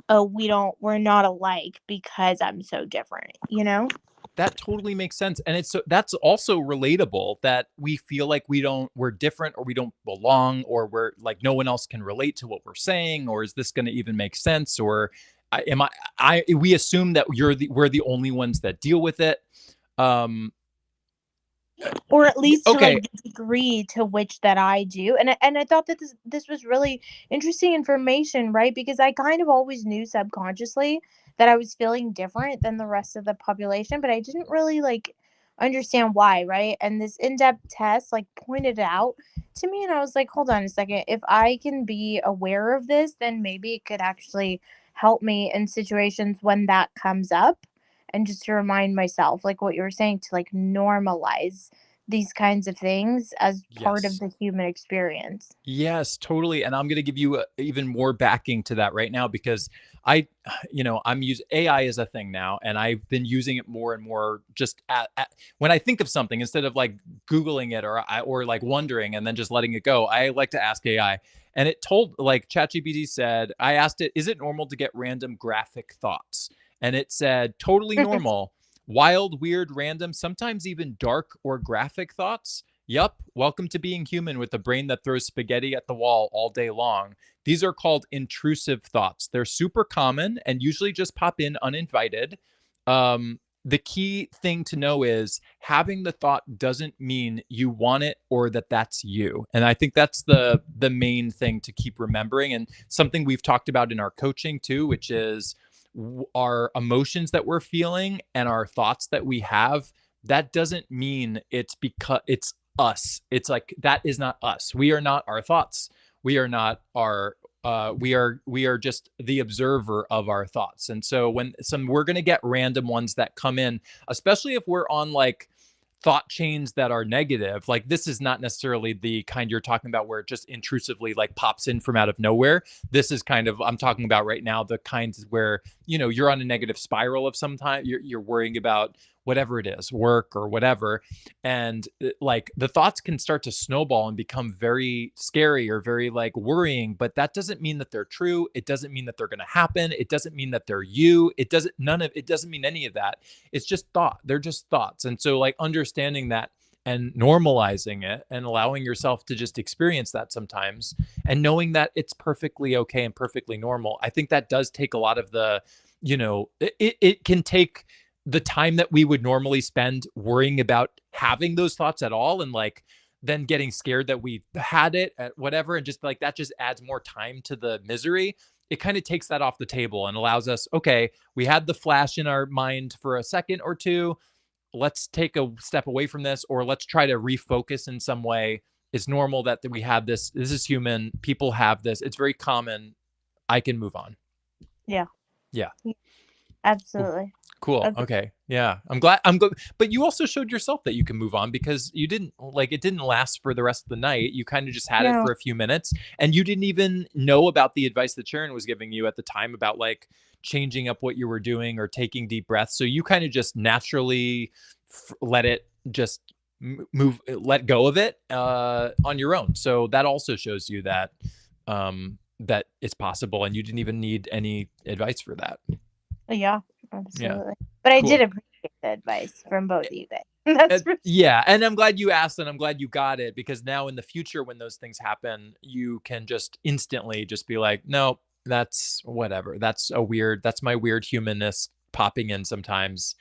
oh, we're not alike because I'm so different, you know? That totally makes sense, and that's also relatable that we feel like we're different or we don't belong or we're like no one else can relate to what we're saying or is this going to even make sense or am I we assume that we're the only ones that deal with it. Um Or at least to okay. like the degree to which that I do. And I thought that this was really interesting information, right? Because I kind of always knew subconsciously that I was feeling different than the rest of the population, but I didn't really like understand why, right? And this in-depth test like pointed it out to me and I was like, hold on a second. If I can be aware of this, then maybe it could actually help me in situations when that comes up. And just to remind myself, like what you were saying, to like normalize these kinds of things as part of Yes. the human experience. Yes, totally. And I'm going to give you even more backing to that right now because I, I'm using AI as a thing now, and I've been using it more and more. Just when I think of something, instead of like Googling it or like wondering and then just letting it go, I like to ask AI. And it told like ChatGPT said, I asked it, is it normal to get random graphic thoughts? And it said, totally normal. Wild, weird, random, sometimes even dark or graphic thoughts. Yup, welcome to being human with a brain that throws spaghetti at the wall all day long. These are called intrusive thoughts. They're super common and usually just pop in uninvited. The key thing to know is having the thought doesn't mean you want it or that that's you. And I think that's the main thing to keep remembering and something we've talked about in our coaching too, which is our emotions that we're feeling and our thoughts that we have. That doesn't mean it's because it's us. It's like that is not us. We are not our thoughts. We are not our we are just the observer of our thoughts. And so when some we're going to get random ones that come in, especially if we're on like thought chains that are negative. Like this is not necessarily the kind you're talking about where it just intrusively like pops in from out of nowhere. This is kind of I'm talking about right now the kinds where you're on a negative spiral of some time. You're worrying about whatever it is, work or whatever, and like the thoughts can start to snowball and become very scary or very like worrying. But that doesn't mean that they're true. It doesn't mean that they're going to happen. It doesn't mean that they're you. It doesn't mean any of that. It's just thought. They're just thoughts. And so like understanding that and normalizing it and allowing yourself to just experience that sometimes and knowing that it's perfectly okay and perfectly normal. I think that does take a lot of it can take the time that we would normally spend worrying about having those thoughts at all and like then getting scared that we had it at whatever and just like that just adds more time to the misery. It kind of takes that off the table and allows us, okay, we had the flash in our mind for a second or two. Let's take a step away from this, or let's try to refocus in some way. It's normal that we have this. This is human. People have this. It's very common. I can move on. Yeah. Yeah. Yeah, Cool. absolutely. Cool. Agree. Okay. Yeah. I'm glad. I'm good. But you also showed yourself that you can move on because you didn't like it didn't last for the rest of the night. You kind of just had it No. for a few minutes and you didn't even know about the advice that Sharon was giving you at the time about like changing up what you were doing or taking deep breaths. So you kind of just naturally let it just move, let go of it on your own. So that also shows you that that it's possible and you didn't even need any advice for that. Yeah, Yeah. absolutely. But I did Cool. appreciate the advice from both of you guys. That's for Yeah, and I'm glad you asked and I'm glad you got it because now in the future when those things happen, you can just instantly just be like, "No, that's whatever. That's my weird humanness popping in sometimes,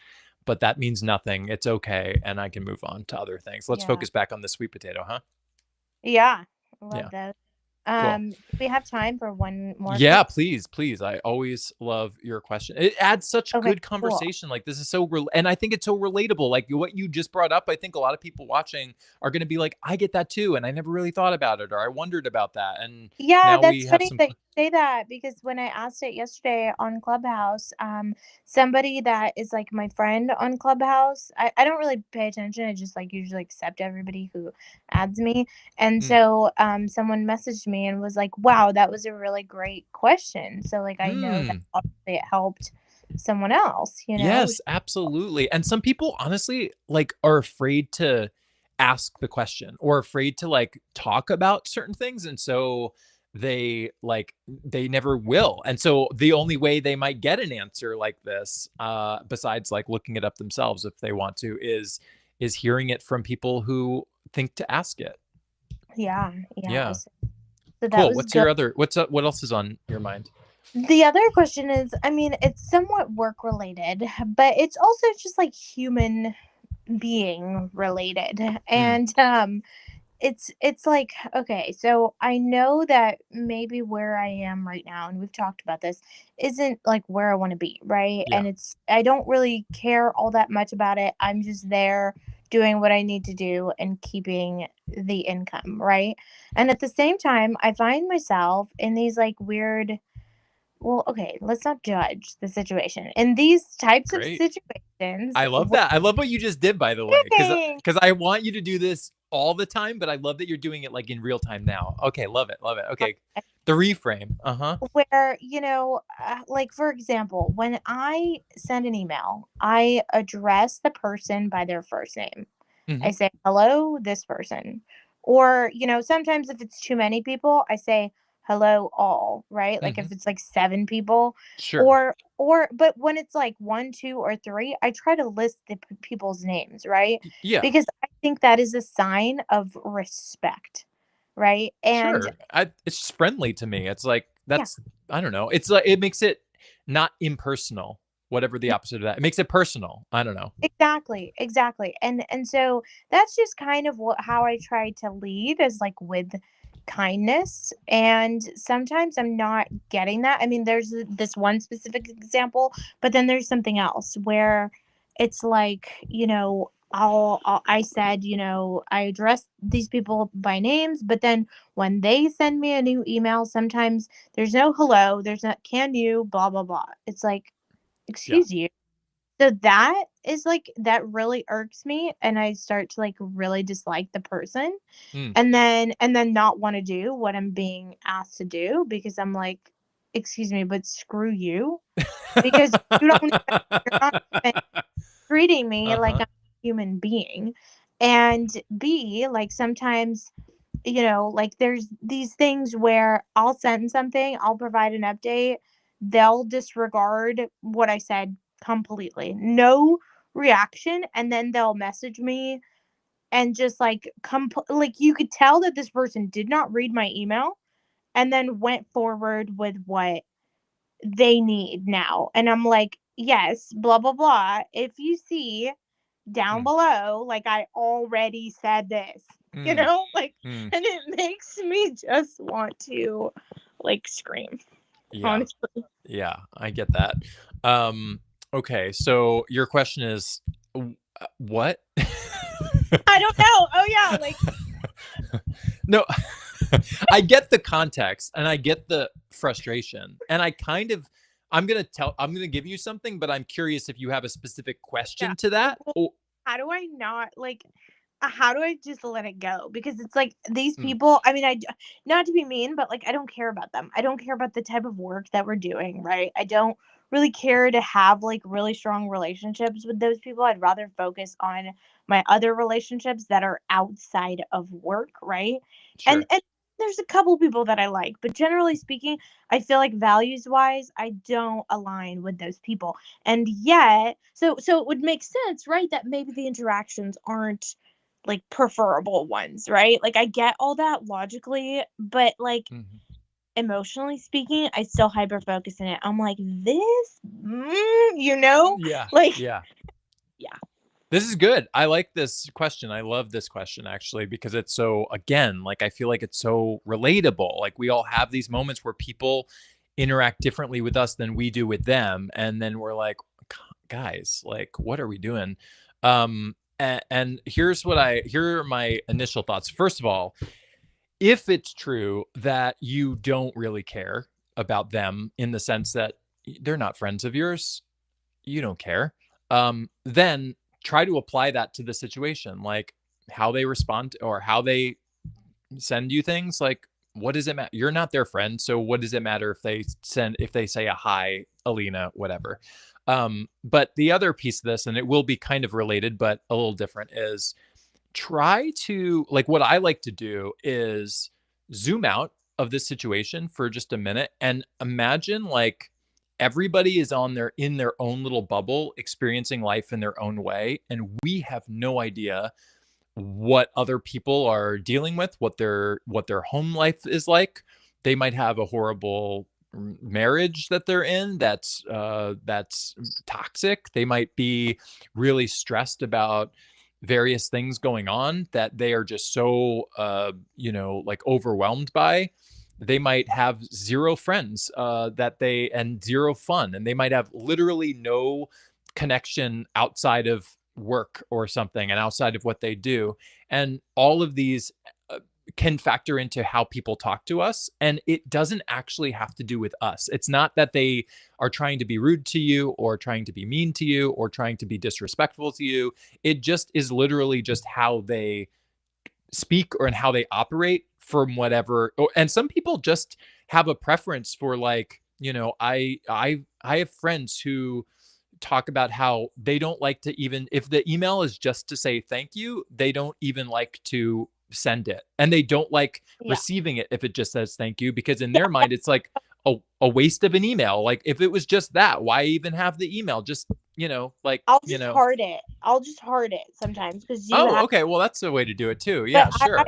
but that means nothing. It's okay, and I can move on to other things. Let's yeah. focus back on the sweet potato, huh?" Yeah. Love Yeah, those. cool. Do we have time for one more Yeah, quick? please, please. I always love your question. It adds such Okay, good cool. conversation. Like this is so and I think it's so relatable. Like what you just brought up, I think a lot of people watching are going to be like, "I get that too, and I never really thought about it or I wondered about that." And Yeah, now we that's have funny some that you say that because when I asked it yesterday on Clubhouse, somebody that is like my friend on Clubhouse, I don't really pay attention. I just like usually accept everybody who adds me. And mm, so someone messaged me and was like, wow, that was a really great question. So like I know that mm, obviously it helped someone else, you know? yes, absolutely. And some people honestly like are afraid to ask the question or afraid to like talk about certain things and so they never will. And so the only way they might get an answer like this besides like looking it up themselves if they want to is hearing it from people who think to ask it. Yeah, yeah. Yeah. So that Cool. was What's good. your other what else is on your mind? The other question is, I mean, it's somewhat work related, but it's also just like human being related. Mm, And it's like, okay, so I know that maybe where I am right now, and we've talked about this, isn't like where I want to be, right? yeah. And it's I don't really care all that much about it. I'm just there doing what I need to do and keeping the income, right? And at the same time, I find myself in these like weird, well, okay, let's not judge the situation. In these types of Great. situations, I love that. I love what you just did, by the way, because working because I want you to do this all the time, but I love that you're doing it like in real time now. Okay, love it, love it. Okay, the reframe. Uh huh. where, like for example, when I send an email, I address the person by their first name. Hmm. I say, hello, this person. Or, sometimes if it's too many people, I say, hello, all, right? Like Hmm. if it's like seven people. Sure. But when it's like one, two, or three, I try to list the people's names, right? Yeah. Because I think that is a sign of respect, right? And Sure. It's just friendly to me. It's like yeah, that's I don't know. It's like it makes it not impersonal. Whatever the opposite of that. It makes it personal. I don't know. exactly, exactly. And so that's just kind of how I try to lead is like with kindness. And sometimes I'm not getting that. I mean, there's this one specific example, but then there's something else where it's like, I said, I address these people by names, but then when they send me a new email, sometimes there's no hello, there's not can you, blah, blah, blah. It's like, Yeah. excuse you, so that is like that really irks me and I start to like really dislike the person Mm. and then not want to do what I'm being asked to do because I'm like, excuse me, but screw you because you don't even, you're not even treating me Uh like huh. I'm a human being. And B, like sometimes, like there's these things where I'll send something, I'll provide an update, they'll disregard what I said completely. No reaction, and then they'll message me and just like like you could tell that this person did not read my email and then went forward with what they need now. And I'm like, yes, blah blah blah. If you see down Mm. below, like I already said this, Mm. like, Mm. and it makes me just want to like scream, Yeah. honestly. Yeah. I get that. Um. Okay. So your question is, what? I don't know. Oh yeah, like No, I get the context and I get the frustration. And I'm going to give you something, but I'm curious if you have a specific yeah. question to that. Well, Oh, how do I not like how do I just let it go? Because it's like these mm, people, I mean, not to be mean, but like I don't care about them. I don't care about the type of work that we're doing, right? I don't really care to have like really strong relationships with those people. I'd rather focus on my other relationships that are outside of work, right? And sure. there's a couple people that I like, but generally speaking, I feel like values-wise, I don't align with those people. And yet, so it would make sense, right, that maybe the interactions aren't like preferable ones, right? Like I get all that logically, but like Mhm. emotionally speaking, I still hyper focus in it. I'm like, this, you know, Yeah. like, Yeah. yeah. This is good. I like this question. I love this question actually because it's so, again, like I feel like it's so relatable. Like we all have these moments where people interact differently with us than we do with them, and then we're like, guys, like what are we doing? And here are my initial thoughts. First of all, if it's true that you don't really care about them in the sense that they're not friends of yours, you don't care, then try to apply that to the situation, like how they respond or how they send you things. Like, what does it matter? You're not their friend, so what does it matter if they say a hi, Alina, whatever. But the other piece of this, and it will be kind of related but a little different, is try to, like, what I like to do is zoom out of this situation for just a minute and imagine like everybody is on their in their own little bubble experiencing life in their own way, and we have no idea what other people are dealing with, what their home life is like. They might have a horrible marriage that they're in that's toxic. They might be really stressed about various things going on that they are just so like overwhelmed by. They might have zero friends that they and zero fun, and they might have literally no connection outside of work or something and outside of what they do. And all of these uh, can factor into how people talk to us. And it doesn't actually have to do with us. It's not that they are trying to be rude to you or trying to be mean to you or trying to be disrespectful to you. It just is literally just how they speak or and how they operate from whatever. And some people just have a preference for, like, I have friends who talk about how they don't like to, even if the email is just to say thank you, they don't even like to send it. And they don't like Yeah. receiving it if it just says thank you, because in their mind, it's like a waste of an email. Like if it was just that, why even have the email? Just, I'll just heart it sometimes because you oh, have. okay. Well, that's a way to do it too. But Yeah, I sure.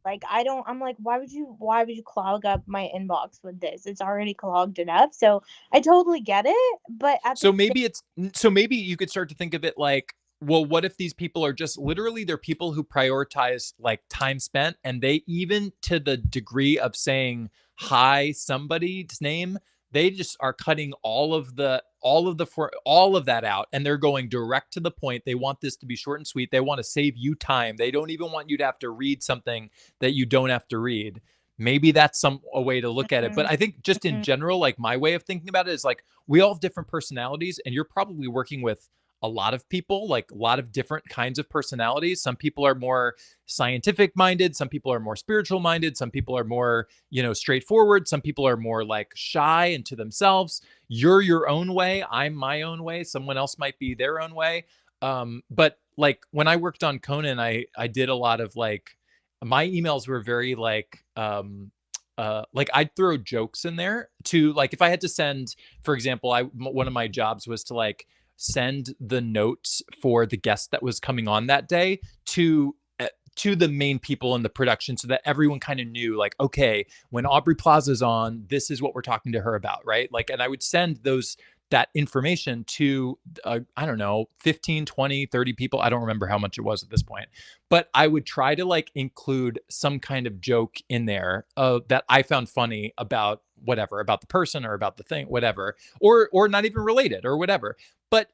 like, I don't, I'm like, why would you clog up my inbox with this? It's already clogged enough. So I totally get it, but at the same. So maybe you could start to think of it like, well, what if these people are just literally they're people who prioritize like time spent, and they, even to the degree of saying hi somebody's name, they just are cutting all of that out, and they're going direct to the point. They want this to be short and sweet. They want to save you time. They don't even want you to have to read something that you don't have to read. Maybe that's a way to look at it. But Mhm, I think just in mhm. general, like my way of thinking about it is like we all have different personalities, and you're probably working with a lot of people, like a lot of different kinds of personalities. Some people are more scientific minded, some people are more spiritual minded, some people are more, straightforward, some people are more like shy and to themselves. You're your own way, I'm my own way, someone else might be their own way. But like when I worked on Conan, I did a lot of like my emails were very like I'd throw jokes in there to, like, if I had to send, for example, one of my jobs was to like send the notes for the guest that was coming on that day to the main people in the production, so that everyone kind of knew, like, okay, when Aubrey Plaza's on, this is what we're talking to her about, right? Like, and I would send that information to I don't know, 15, 20, 30 people. I don't remember how much it was at this point, but I would try to like include some kind of joke in there that I found funny about whatever, about the person or about the thing, whatever, or not even related or whatever. But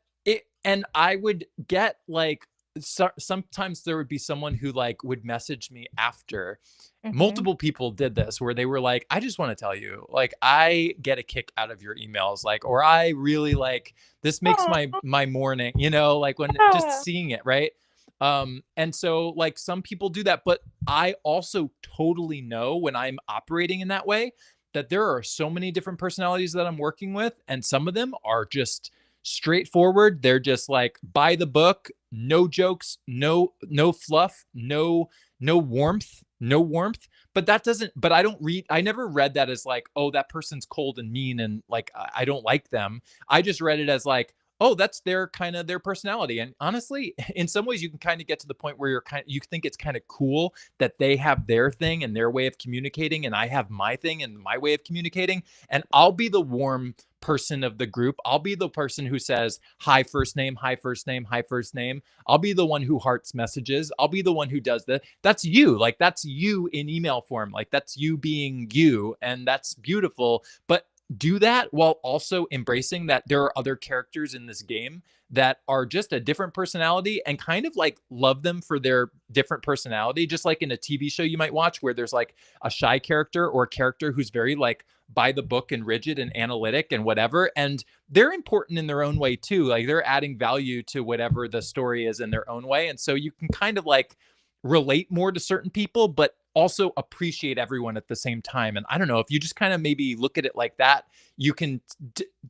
and I would get like, sometimes there would be someone who like would message me after. Mhm. Multiple people did this where they were like, I just want to tell you, like, I get a kick out of your emails, like, or I really like, this makes Aw. my morning, like when just seeing it, right? And so like some people do that, but I also totally know when I'm operating in that way that there are so many different personalities that I'm working with, and some of them are just straightforward. They're just like by the book, no jokes, no fluff, no warmth. no warmth. But that doesn't, but I never read that as like, oh, that person's cold and mean and like, I don't like them. I just read it as like, oh, that's their kind of their personality. And honestly, in some ways, you can kind of get to the point where you think it's kind of cool that they have their thing and their way of communicating, and I have my thing and my way of communicating. And I'll be the warm person of the group. I'll be the person who says hi first name, hi first name, hi first name. I'll be the one who hearts messages. I'll be the one who does that. That's you. Like that's you in email form. Like that's you being you, and that's beautiful. But do that while also embracing that there are other characters in this game that are just a different personality, and kind of like love them for their different personality. Just like in a TV show you might watch where there's like a shy character or a character who's very like by the book and rigid and analytic and whatever. And they're important in their own way too. Like they're adding value to whatever the story is in their own way. And so you can kind of like relate more to certain people, but also appreciate everyone at the same time. And I don't know, if you just kind of maybe look at it like that, you can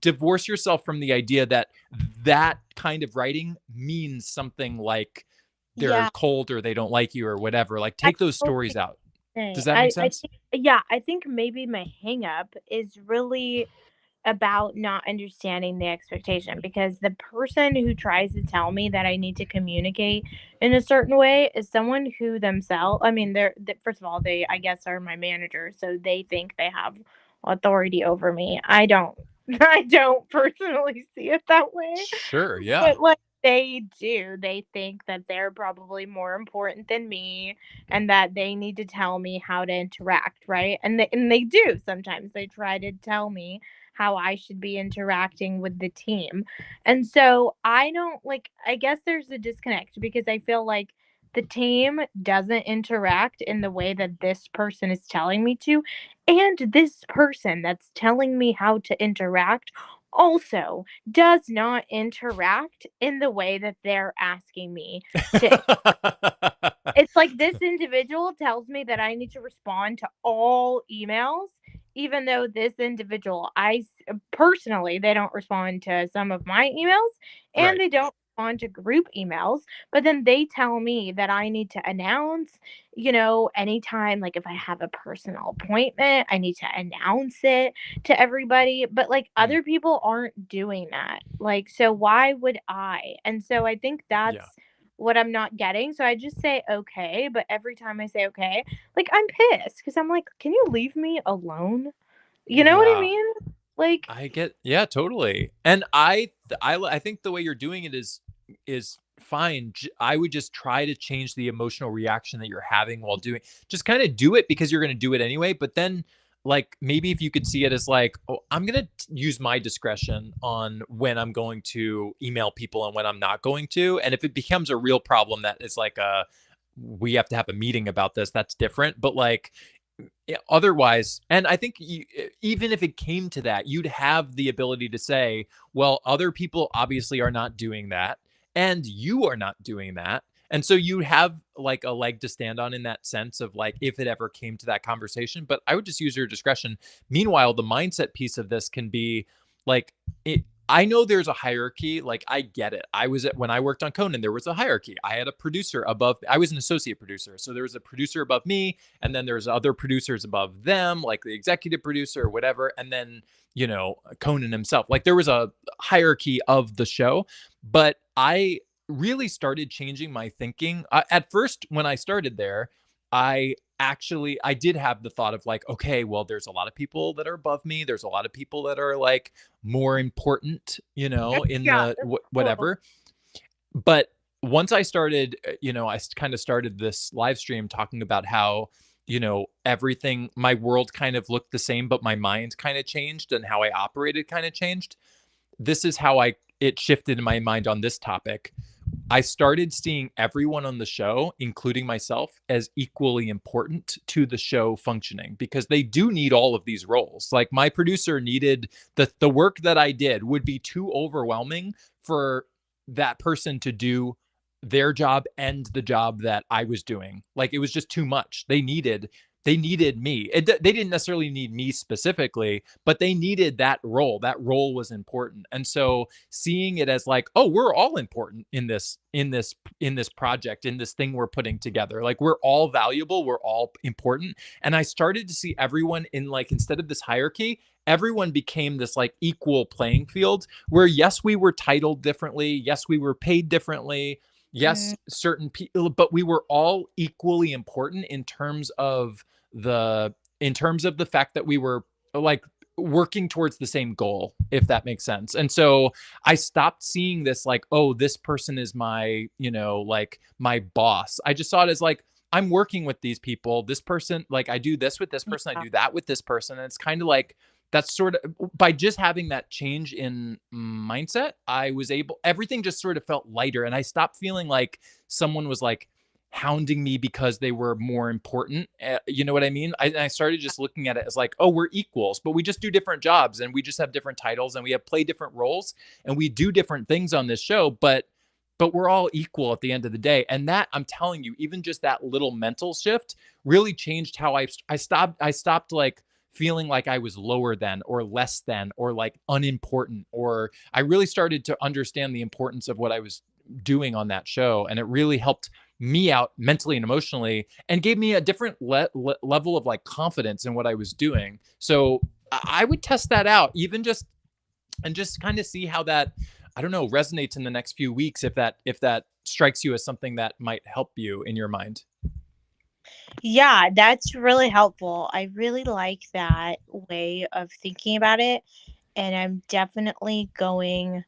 divorce yourself from the idea that that kind of writing means something like they're Yeah, cold or they don't like you or whatever. Like I take those stories totally out. Does think. that make I sense? think, yeah, I think maybe my hang up is really about not understanding the expectation, because the person who tries to tell me that I need to communicate in a certain way is someone who themselves, I mean, first of all, they, I guess, are my manager, so they think they have authority over me. I don't. I don't personally see it that way. Sure. Yeah. But, like, they do. They think that they're probably more important than me and that they need to tell me how to interact, right? And they do sometimes. They try to tell me how I should be interacting with the team. And so I don't like, I guess there's a disconnect because I feel like the team doesn't interact in the way that this person is telling me to. And this person that's telling me how to interact also does not interact in the way that they're asking me to. It's like this individual tells me that I need to respond to all emails, even though this individual, personally, they don't respond to some of my emails and Right. they don't respond to group emails. But then they tell me that I need to announce, anytime, like if I have a personal appointment, I need to announce it to everybody. But like Mm, other people aren't doing that. Like, so why would I? And so I think yeah. that's what I'm not getting. So I just say okay, but every time I say okay, like I'm pissed because I'm like, can you leave me alone? You know what I Yeah. mean? Like, I get, yeah, totally. And I think the way you're doing it is fine. I would just try to change the emotional reaction that you're having while doing. Just kind of do it because you're going to do it anyway. But then, like maybe if you could see it as like, oh, I'm going to use my discretion on when I'm going to email people and when I'm not going to. And if it becomes a real problem that is like a we have to have a meeting about this, that's different. But like yeah, otherwise, and I think even if it came to that, you'd have the ability to say, well, other people obviously are not doing that, and you are not doing that. And so you have like a leg to stand on in that sense of like if it ever came to that conversation. But I would just use your discretion. Meanwhile, the mindset piece of this can be like it, I know there's a hierarchy. Like I get it. When I worked on Conan, there was a hierarchy. I had a producer above. I was an associate producer, so there was a producer above me, and then there's other producers above them, like the executive producer or whatever, and then Conan himself. Like there was a hierarchy of the show, but I really started changing my thinking. At first, when I started there, I did have the thought of like, okay, well, there's a lot of people that are above me. There's a lot of people that are like more important, in yeah, the totally. whatever. But once I started, I kind of started this live stream talking about how, everything, my world kind of looked the same, but my mind kind of changed and how I operated kind of changed. This is how it shifted in my mind on this topic. I started seeing everyone on the show, including myself, as equally important to the show functioning because they do need all of these roles. Like my producer needed the work that I did would be too overwhelming for that person to do their job and the job that I was doing. Like it was just too much. They needed they needed me. They didn't necessarily need me specifically, but they needed that role. That role was important. And so seeing it as like, oh, we're all important in this project, in this thing we're putting together. Like we're all valuable, we're all important. And I started to see everyone in like, instead of this hierarchy, everyone became this like equal playing field where yes, we were titled differently, yes, we were paid differently, Mm, yes, certain people, but we were all equally important in terms of the fact that we were like working towards the same goal, if that makes sense. And so I stopped seeing this like, oh, this person is my, like my boss. I just saw it as like, I'm working with these people. This person, like I do this with this person, I yeah. do that with this person. And it's kind of like that's sort of by just having that change in mindset, I was able, everything just sort of felt lighter. And I stopped feeling like someone was like hounding me because they were more important. You know what I mean? I started just looking at it as like, oh, we're equals, but we just do different jobs and we just have different titles and we have play different roles and we do different things on this show, but we're all equal at the end of the day. And that, I'm telling you, even just that little mental shift really changed how I stopped like feeling like I was lower than or less than or like unimportant, or I really started to understand the importance of what I was doing on that show. And it really helped me out mentally and emotionally and gave me a different level of like confidence in what I was doing. So I would test that out, even just and just kind of see how that, I don't know, resonates in the next few weeks, if that strikes you as something that might help you in your mind. Yeah, that's really helpful. I really like that way of thinking about it, and I'm definitely going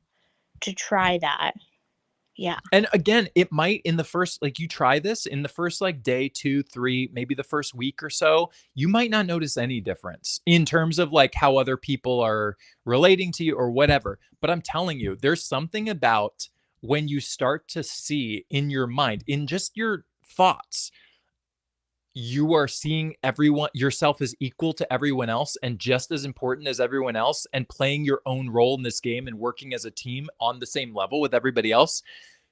to try that. Yeah. And again, it might in the first, like you try this in the first like day, 2, 3, maybe the first week or so, you might not notice any difference in terms of like how other people are relating to you or whatever. But I'm telling you, there's something about when you start to see in your mind, in just your thoughts, you are seeing everyone, yourself as equal to everyone else and just as important as everyone else, and playing your own role in this game and working as a team on the same level with everybody else.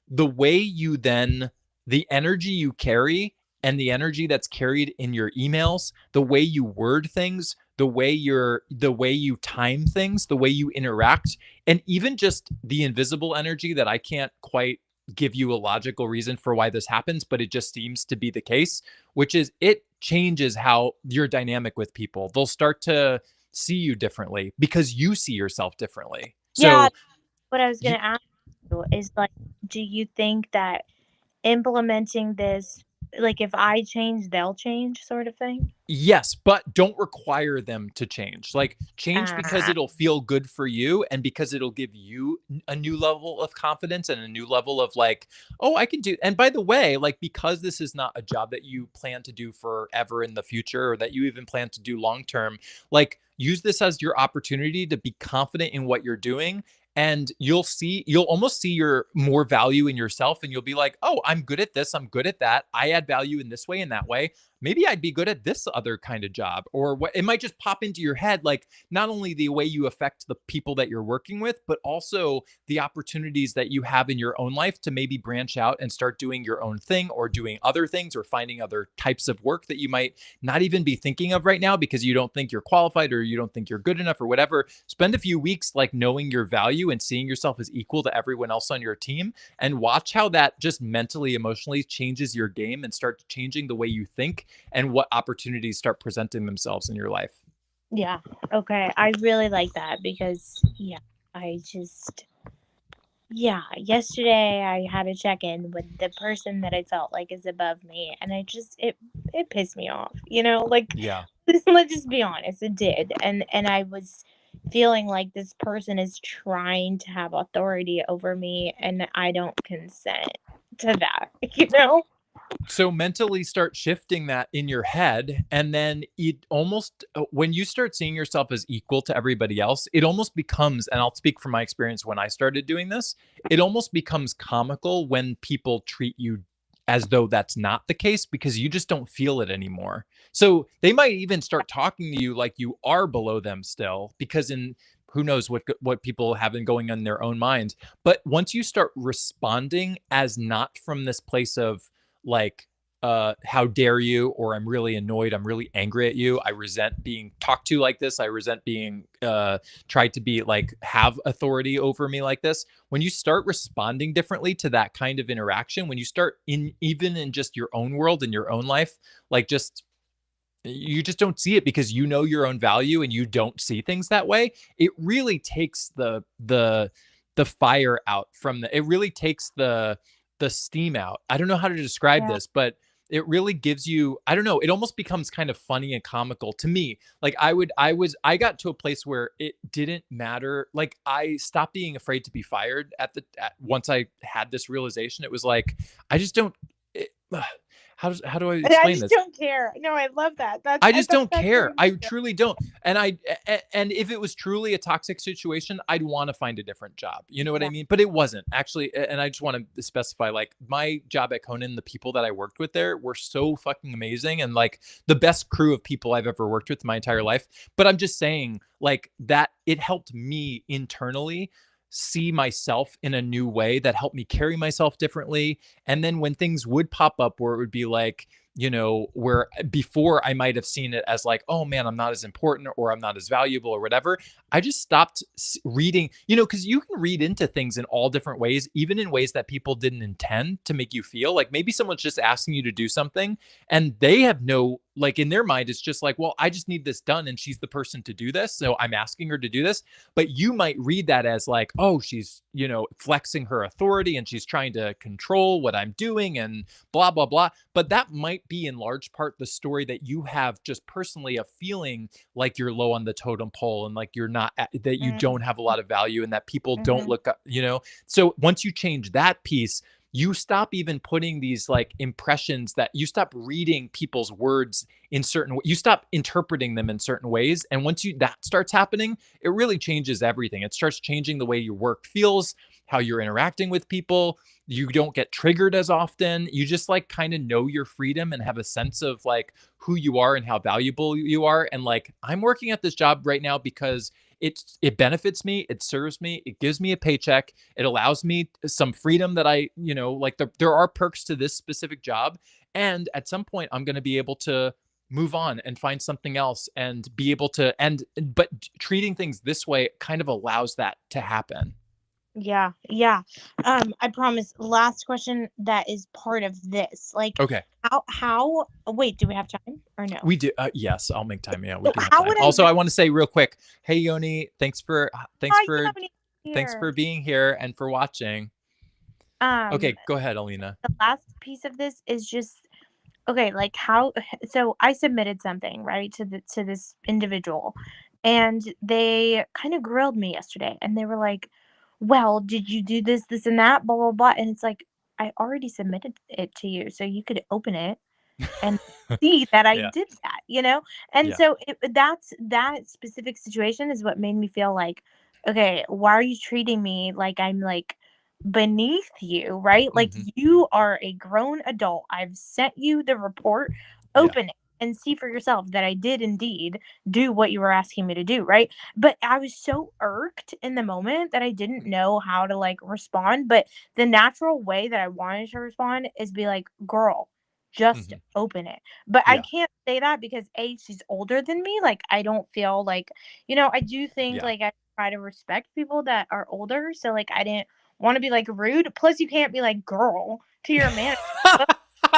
The way you then, the energy you carry and the energy that's carried in your emails, the way you word things, the way you time things, the way you interact, and even just the invisible energy that I can't quite give you a logical reason for why this happens, but it just seems to be the case, which is it changes how your dynamic with people. They'll start to see you differently because you see yourself differently. Yeah, So what I was you, gonna ask you is like, do you think that implementing this, like if I change, they'll change sort of thing? yes, but don't require them to change. Like change because Ah, it'll feel good for you and because it'll give you a new level of confidence and a new level of like, oh, I can do. And by the way, like because this is not a job that you plan to do forever in the future or that you even plan to do long term, like use this as your opportunity to be confident in what you're doing, and you'll almost see your more value in yourself, and you'll be like, oh, I'm good at this, I'm good at that, I add value in this way and that way, maybe I'd be good at this other kind of job. Or what, it might just pop into your head, like not only the way you affect the people that you're working with, but also the opportunities that you have in your own life to maybe branch out and start doing your own thing or doing other things or finding other types of work that you might not even be thinking of right now because you don't think you're qualified or you don't think you're good enough or whatever. Spend a few weeks like knowing your value and seeing yourself as equal to everyone else on your team, and watch how that just mentally, emotionally changes your game and start changing the way you think and what opportunities start presenting themselves in your life. yeah. Okay. I really like that because yeah, I just yeah, yesterday I had a check-in with the person that I felt like is above me, and I just it pissed me off. Like Yeah. let's just be honest, it did. And I was feeling like this person is trying to have authority over me and I don't consent to that, you know? So mentally start shifting that in your head, and then it almost when you start seeing yourself as equal to everybody else, it almost becomes, and I'll speak from my experience when I started doing this, it almost becomes comical when people treat you as though that's not the case because you just don't feel it anymore. So they might even start talking to you like you are below them still, because in who knows what people have been going on in their own minds. But once you start responding as not from this place of like how dare you, or I'm really annoyed, I'm really angry at you, I resent being talked to like this, I resent being tried to be like have authority over me like this. When you start responding differently to that kind of interaction, when you start in even in just your own world, in your own life, like just you just don't see it because you know your own value and you don't see things that way. It really takes the fire out from the, it really takes the steam out. I don't know how to describe Yeah. this, but it really gives you, I don't know, it almost becomes kind of funny and comical to me. Like I got to a place where it didn't matter. Like I stopped being afraid to be fired once I had this realization. It was like I just don't it, how do I And I explain just this? don't care. No, I love that. I just don't That's care. really I good. truly don't. And and if it was truly a toxic situation, I'd want to find a different job. You know what I Yeah. mean? But it wasn't actually. And I just want to specify, like my job at Conan, the people that I worked with there were so fucking amazing and like the best crew of people I've ever worked with in my entire life. But I'm just saying, like that, it helped me internally see myself in a new way that helped me carry myself differently. And then when things would pop up where it would be like, where before I might have seen it as like, oh man, I'm not as important or I'm not as valuable or whatever. I just stopped reading, because you can read into things in all different ways, even in ways that people didn't intend to make you feel. Like maybe someone's just asking you to do something and they have no, like in their mind, it's just like, well, I just need this done and she's the person to do this. So I'm asking her to do this. But you might read that as like, oh, she's, flexing her authority and she's trying to control what I'm doing and blah, blah, blah. But that might be in large part the story that you have just personally of feeling like you're low on the totem pole and like you're not, that you Mm-hmm. don't have a lot of value and that people don't Mm-hmm. look up. So once you change that piece, you stop even putting these like impressions, that you stop reading people's words in certain, you stop interpreting them in certain ways. And once that starts happening, it really changes everything. It starts changing the way your work feels, how you're interacting with people. You don't get triggered as often. You just like kind of know your freedom and have a sense of like who you are and how valuable you are. And like, I'm working at this job right now because it benefits me, it serves me, it gives me a paycheck, it allows me some freedom that like there are perks to this specific job. And at some point I'm going to be able to move on and find something else and be able to, and but treating things this way kind of allows that to happen. Yeah, yeah. I promise. Last question that is part of this. Like, Okay. wait, do we have time or no? We do. Yes, I'll make time. Yeah, we So do have how time. would I Also, re- I want to say real quick, hey Yoni, thanks Hi, for Stephanie thanks here. for being here and for watching. Um, Okay, go ahead, Alina. the last piece of this is just okay, like how so I submitted something, right, to this individual, and they kind of grilled me yesterday, and they were like, "Well, did you do this, this, and that, blah blah blah?" And it's like, I already submitted it to you, so you could open it and see that I Yeah, did that, you know? And yeah. so that specific situation is what made me feel like, okay, why are you treating me like I'm like beneath you, right? Like Hmm. you are a grown adult. I've sent you the report. Yeah. Open it and see for yourself that I did indeed do what you were asking me to do, right? But I was so irked in the moment that I didn't know how to like respond. But the natural way that I wanted to respond is be like, girl, just Hmm. open it. But I Yeah. can't say that because A, she's older than me. Like, I don't feel like, I do think Yeah. like I try to respect people that are older. So, like, I didn't want to be like rude. Plus, you can't be like girl to your manager. But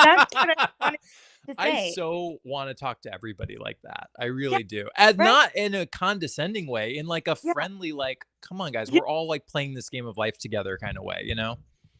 that's what I wanted to I say. so want to talk to everybody like that. I Yeah, really do. And right. not in a condescending way, in like a Yeah. friendly, like, come on, guys, Yeah. we're all like playing this game of life together kind of way?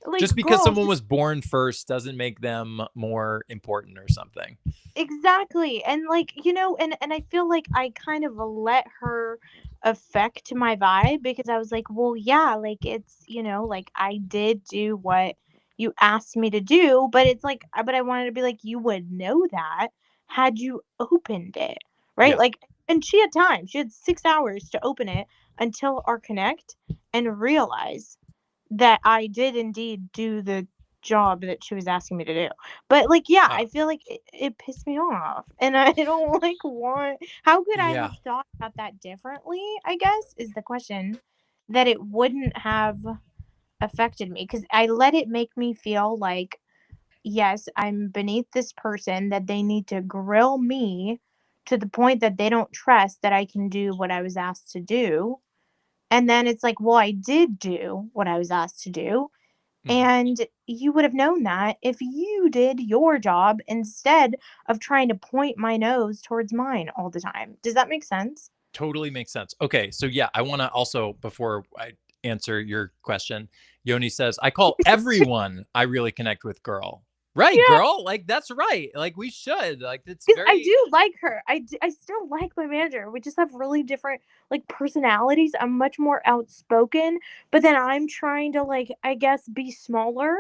Like, Just because girl, someone was born first doesn't make them more important or something. exactly. And like, and I feel like I kind of let her affect my vibe because I was like, well, yeah, like it's, like I did do what you asked me to do, but it's like but I wanted to be like you would know that had you opened it. Right? Yeah. Like and she had time. She had 6 hours to open it until our connect and realize that I did indeed do the job that she was asking me to do. But, like, yeah, Uh, I feel like it pissed me off, and I don't, like, want how could I yeah. have thought about that differently, I guess, is the question, that it wouldn't have affected me because I let it make me feel like yes, I'm beneath this person, that they need to grill me to the point that they don't trust that I can do what I was asked to do. And then it's like, well, I did do what I was asked to do. Mhm. And you would have known that if you did your job instead of trying to point my nose towards mine all the time. Does that make sense? Totally makes sense. Okay, so yeah, I want to also, before I answer your question, Yoni says, I call everyone I really connect with girl. Right, Yeah, girl. Like that's right. Like we should. Like it's because I very do like her. I still like my manager. We just have really different like personalities. I'm much more outspoken, but then I'm trying to like I guess be smaller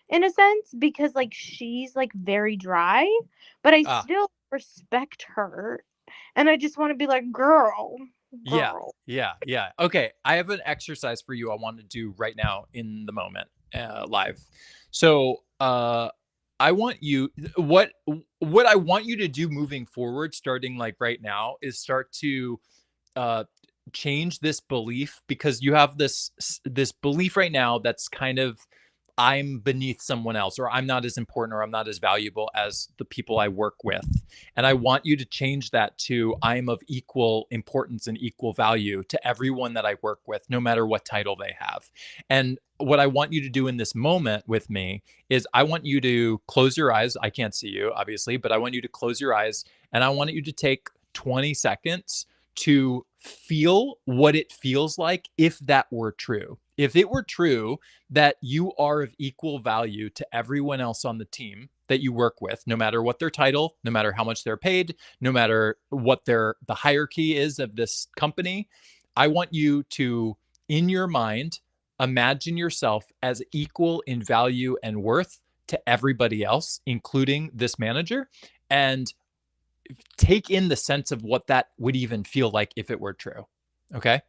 in a sense because like she's like very dry, but I ah still respect her and I just want to be like girl, yeah. girl. Yeah, yeah. Okay, I have an exercise for you I want to do right now in the moment, live. So, I want you what I want you to do moving forward starting like right now is start to uh change this belief because you have this belief right now that's kind of I'm beneath someone else or I'm not as important or I'm not as valuable as the people I work with. And I want you to change that to I'm of equal importance and equal value to everyone that I work with, no matter what title they have. And what I want you to do in this moment with me is I want you to close your eyes. I can't see you, obviously, but I want you to close your eyes and I want you to take 20 seconds to feel what it feels like if that were true. If it were true that you are of equal value to everyone else on the team that you work with, no matter what their title, no matter how much they're paid, no matter what the hierarchy is of this company, I want you to in your mind imagine yourself as equal in value and worth to everybody else, including this manager, and take in the sense of what that would even feel like if it were true. Okay.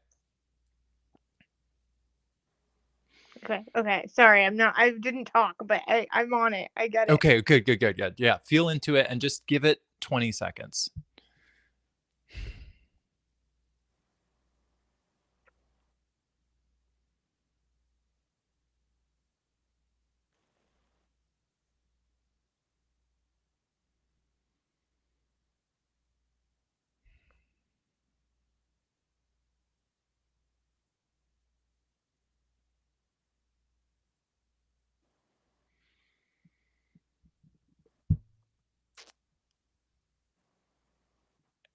Okay, okay. Sorry, I didn't talk, but I'm on it. I get it. Okay. Good. Good. Good. Good. Yeah. Feel into it and just give it 20 seconds.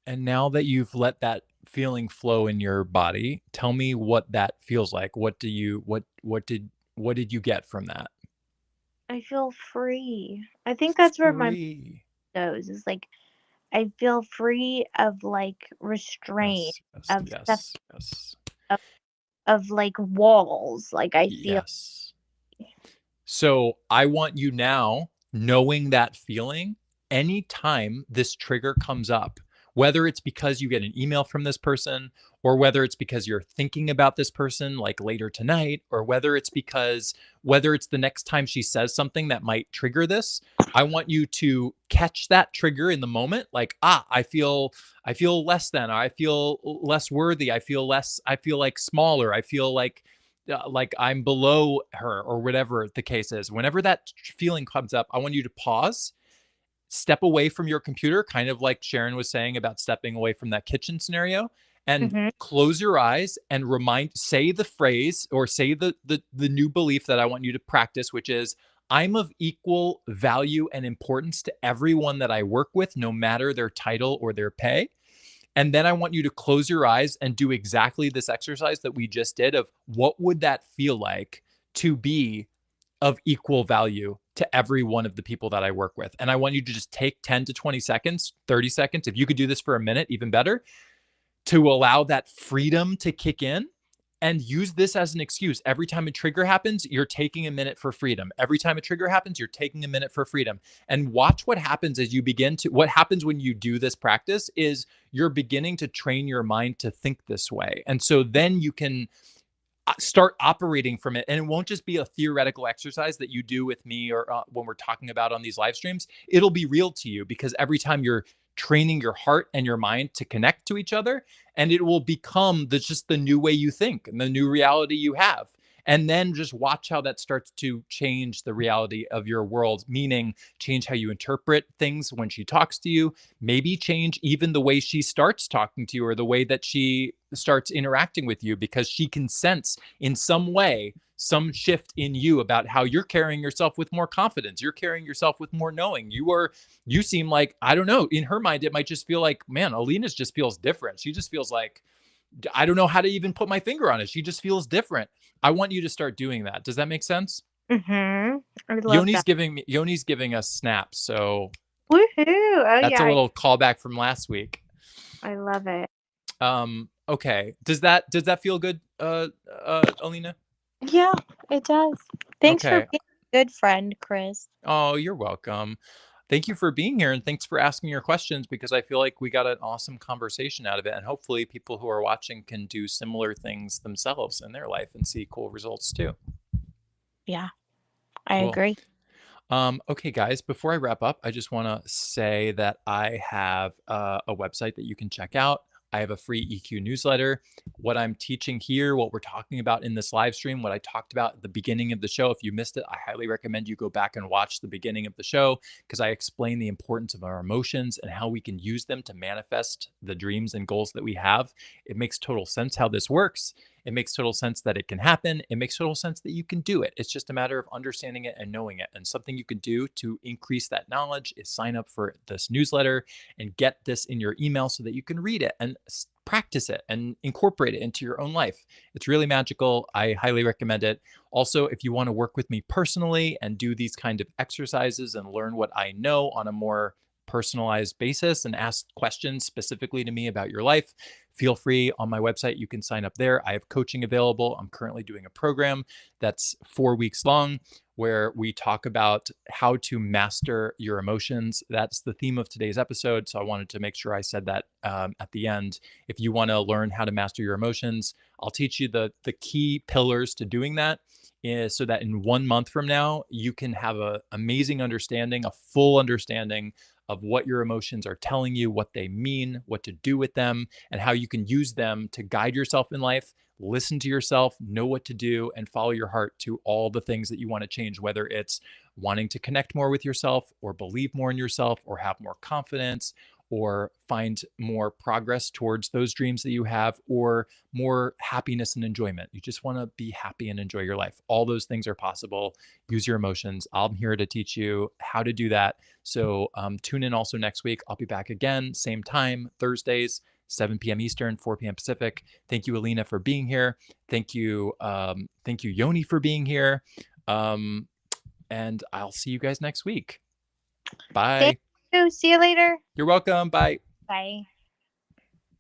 And now that you've let that feeling flow in your body, tell me what that feels like. What did you get from that? I feel free. I think that's where my mind Free. goes, is like I feel free of like restraint, Yes. Yes. of stuff, Yes. Yes. of like walls. Like I feel Yes. So I want you now, knowing that feeling, anytime this trigger comes up, whether it's because you get an email from this person, or whether it's because you're thinking about this person like later tonight, or whether it's the next time she says something that might trigger this, I want you to catch that trigger in the moment, like, I feel less than, or I feel less worthy, I feel like smaller, I feel like I'm below her or whatever the case is. Whenever that feeling comes up, I want you to pause, step away from your computer, kind of like Sharon was saying about stepping away from that kitchen scenario, and Mhm. close your eyes and say the phrase or say the new belief that I want you to practice, which is I'm of equal value and importance to everyone that I work with, no matter their title or their pay. And then I want you to close your eyes and do exactly this exercise that we just did of what would that feel like to be of equal value to every one of the people that I work with. And I want you to just take 10 to 20 seconds, 30 seconds. If you could do this for a minute, even better, to allow that freedom to kick in and use this as an excuse. Every time a trigger happens, you're taking a minute for freedom. Every time a trigger happens, you're taking a minute for freedom. And watch what happens as you what happens when you do this practice is you're beginning to train your mind to think this way. And so then you can start operating from it. And it won't just be a theoretical exercise that you do with me or when we're talking about on these live streams. It'll be real to you because every time you're training your heart and your mind to connect to each other, and it will become just the new way you think and the new reality you have. And then just watch how that starts to change the reality of your world, meaning change how you interpret things when she talks to you, maybe change even the way she starts talking to you or the way that she starts interacting with you, because she can sense in some way some shift in you about how you're carrying yourself with more confidence. You're carrying yourself with more knowing. You seem like, I don't know, in her mind, it might just feel like, man, Alina's just feels different. She just feels like, I don't know how to even put my finger on it. She just feels different. I want you to start doing that. Does that make sense? Mhm. I love that. Yoni's giving us snaps, so Woohoo! Oh that's a yeah, little callback from last week. I love it. Okay. Does that feel good, Alina? Yeah, it does. Thanks for Okay. being a good friend, Chris. Oh, you're welcome. Thank you for being here and thanks for asking your questions, because I feel like we got an awesome conversation out of it. And hopefully, people who are watching can do similar things themselves in their life and see cool results too. Yeah, I Cool. agree. Okay, guys, before I wrap up, I just want to say that I have a website that you can check out. I have a free EQ newsletter. What I'm teaching here, what we're talking about in this live stream, what I talked about at the beginning of the show, if you missed it, I highly recommend you go back and watch the beginning of the show, because I explain the importance of our emotions and how we can use them to manifest the dreams and goals that we have. It makes total sense how this works. It makes total sense that it can happen. It makes total sense that you can do it. It's just a matter of understanding it and knowing it. And something you can do to increase that knowledge is sign up for this newsletter and get this in your email so that you can read it and practice it and incorporate it into your own life. It's really magical. I highly recommend it. Also, if you want to work with me personally and do these kind of exercises and learn what I know on a more personalized basis and ask questions specifically to me about your life, feel free. On my website, you can sign up there. I have coaching available. I'm currently doing a program that's 4 weeks long where we talk about how to master your emotions. That's the theme of today's episode. So I wanted to make sure I said that at the end. If you want to learn how to master your emotions, I'll teach you the key pillars to doing that. So that in 1 month from now, you can have an amazing understanding, a full understanding of what your emotions are telling you, what they mean, what to do with them, and how you can use them to guide yourself in life, listen to yourself, know what to do, and follow your heart to all the things that you want to change, whether it's wanting to connect more with yourself, or believe more in yourself, or have more confidence, or find more progress towards those dreams that you have, or more happiness and enjoyment. You just want to be happy and enjoy your life. All those things are possible. Use your emotions. I'm here to teach you how to do that. So tune in also next week. I'll be back again, same time, Thursdays, 7 p.m. Eastern, 4 p.m. Pacific. Thank you, Alina, for being here. Thank you, Yoni, for being here. Um, and I'll see you guys next week. Thank Bye. you. See you later. You're welcome. Bye. Bye.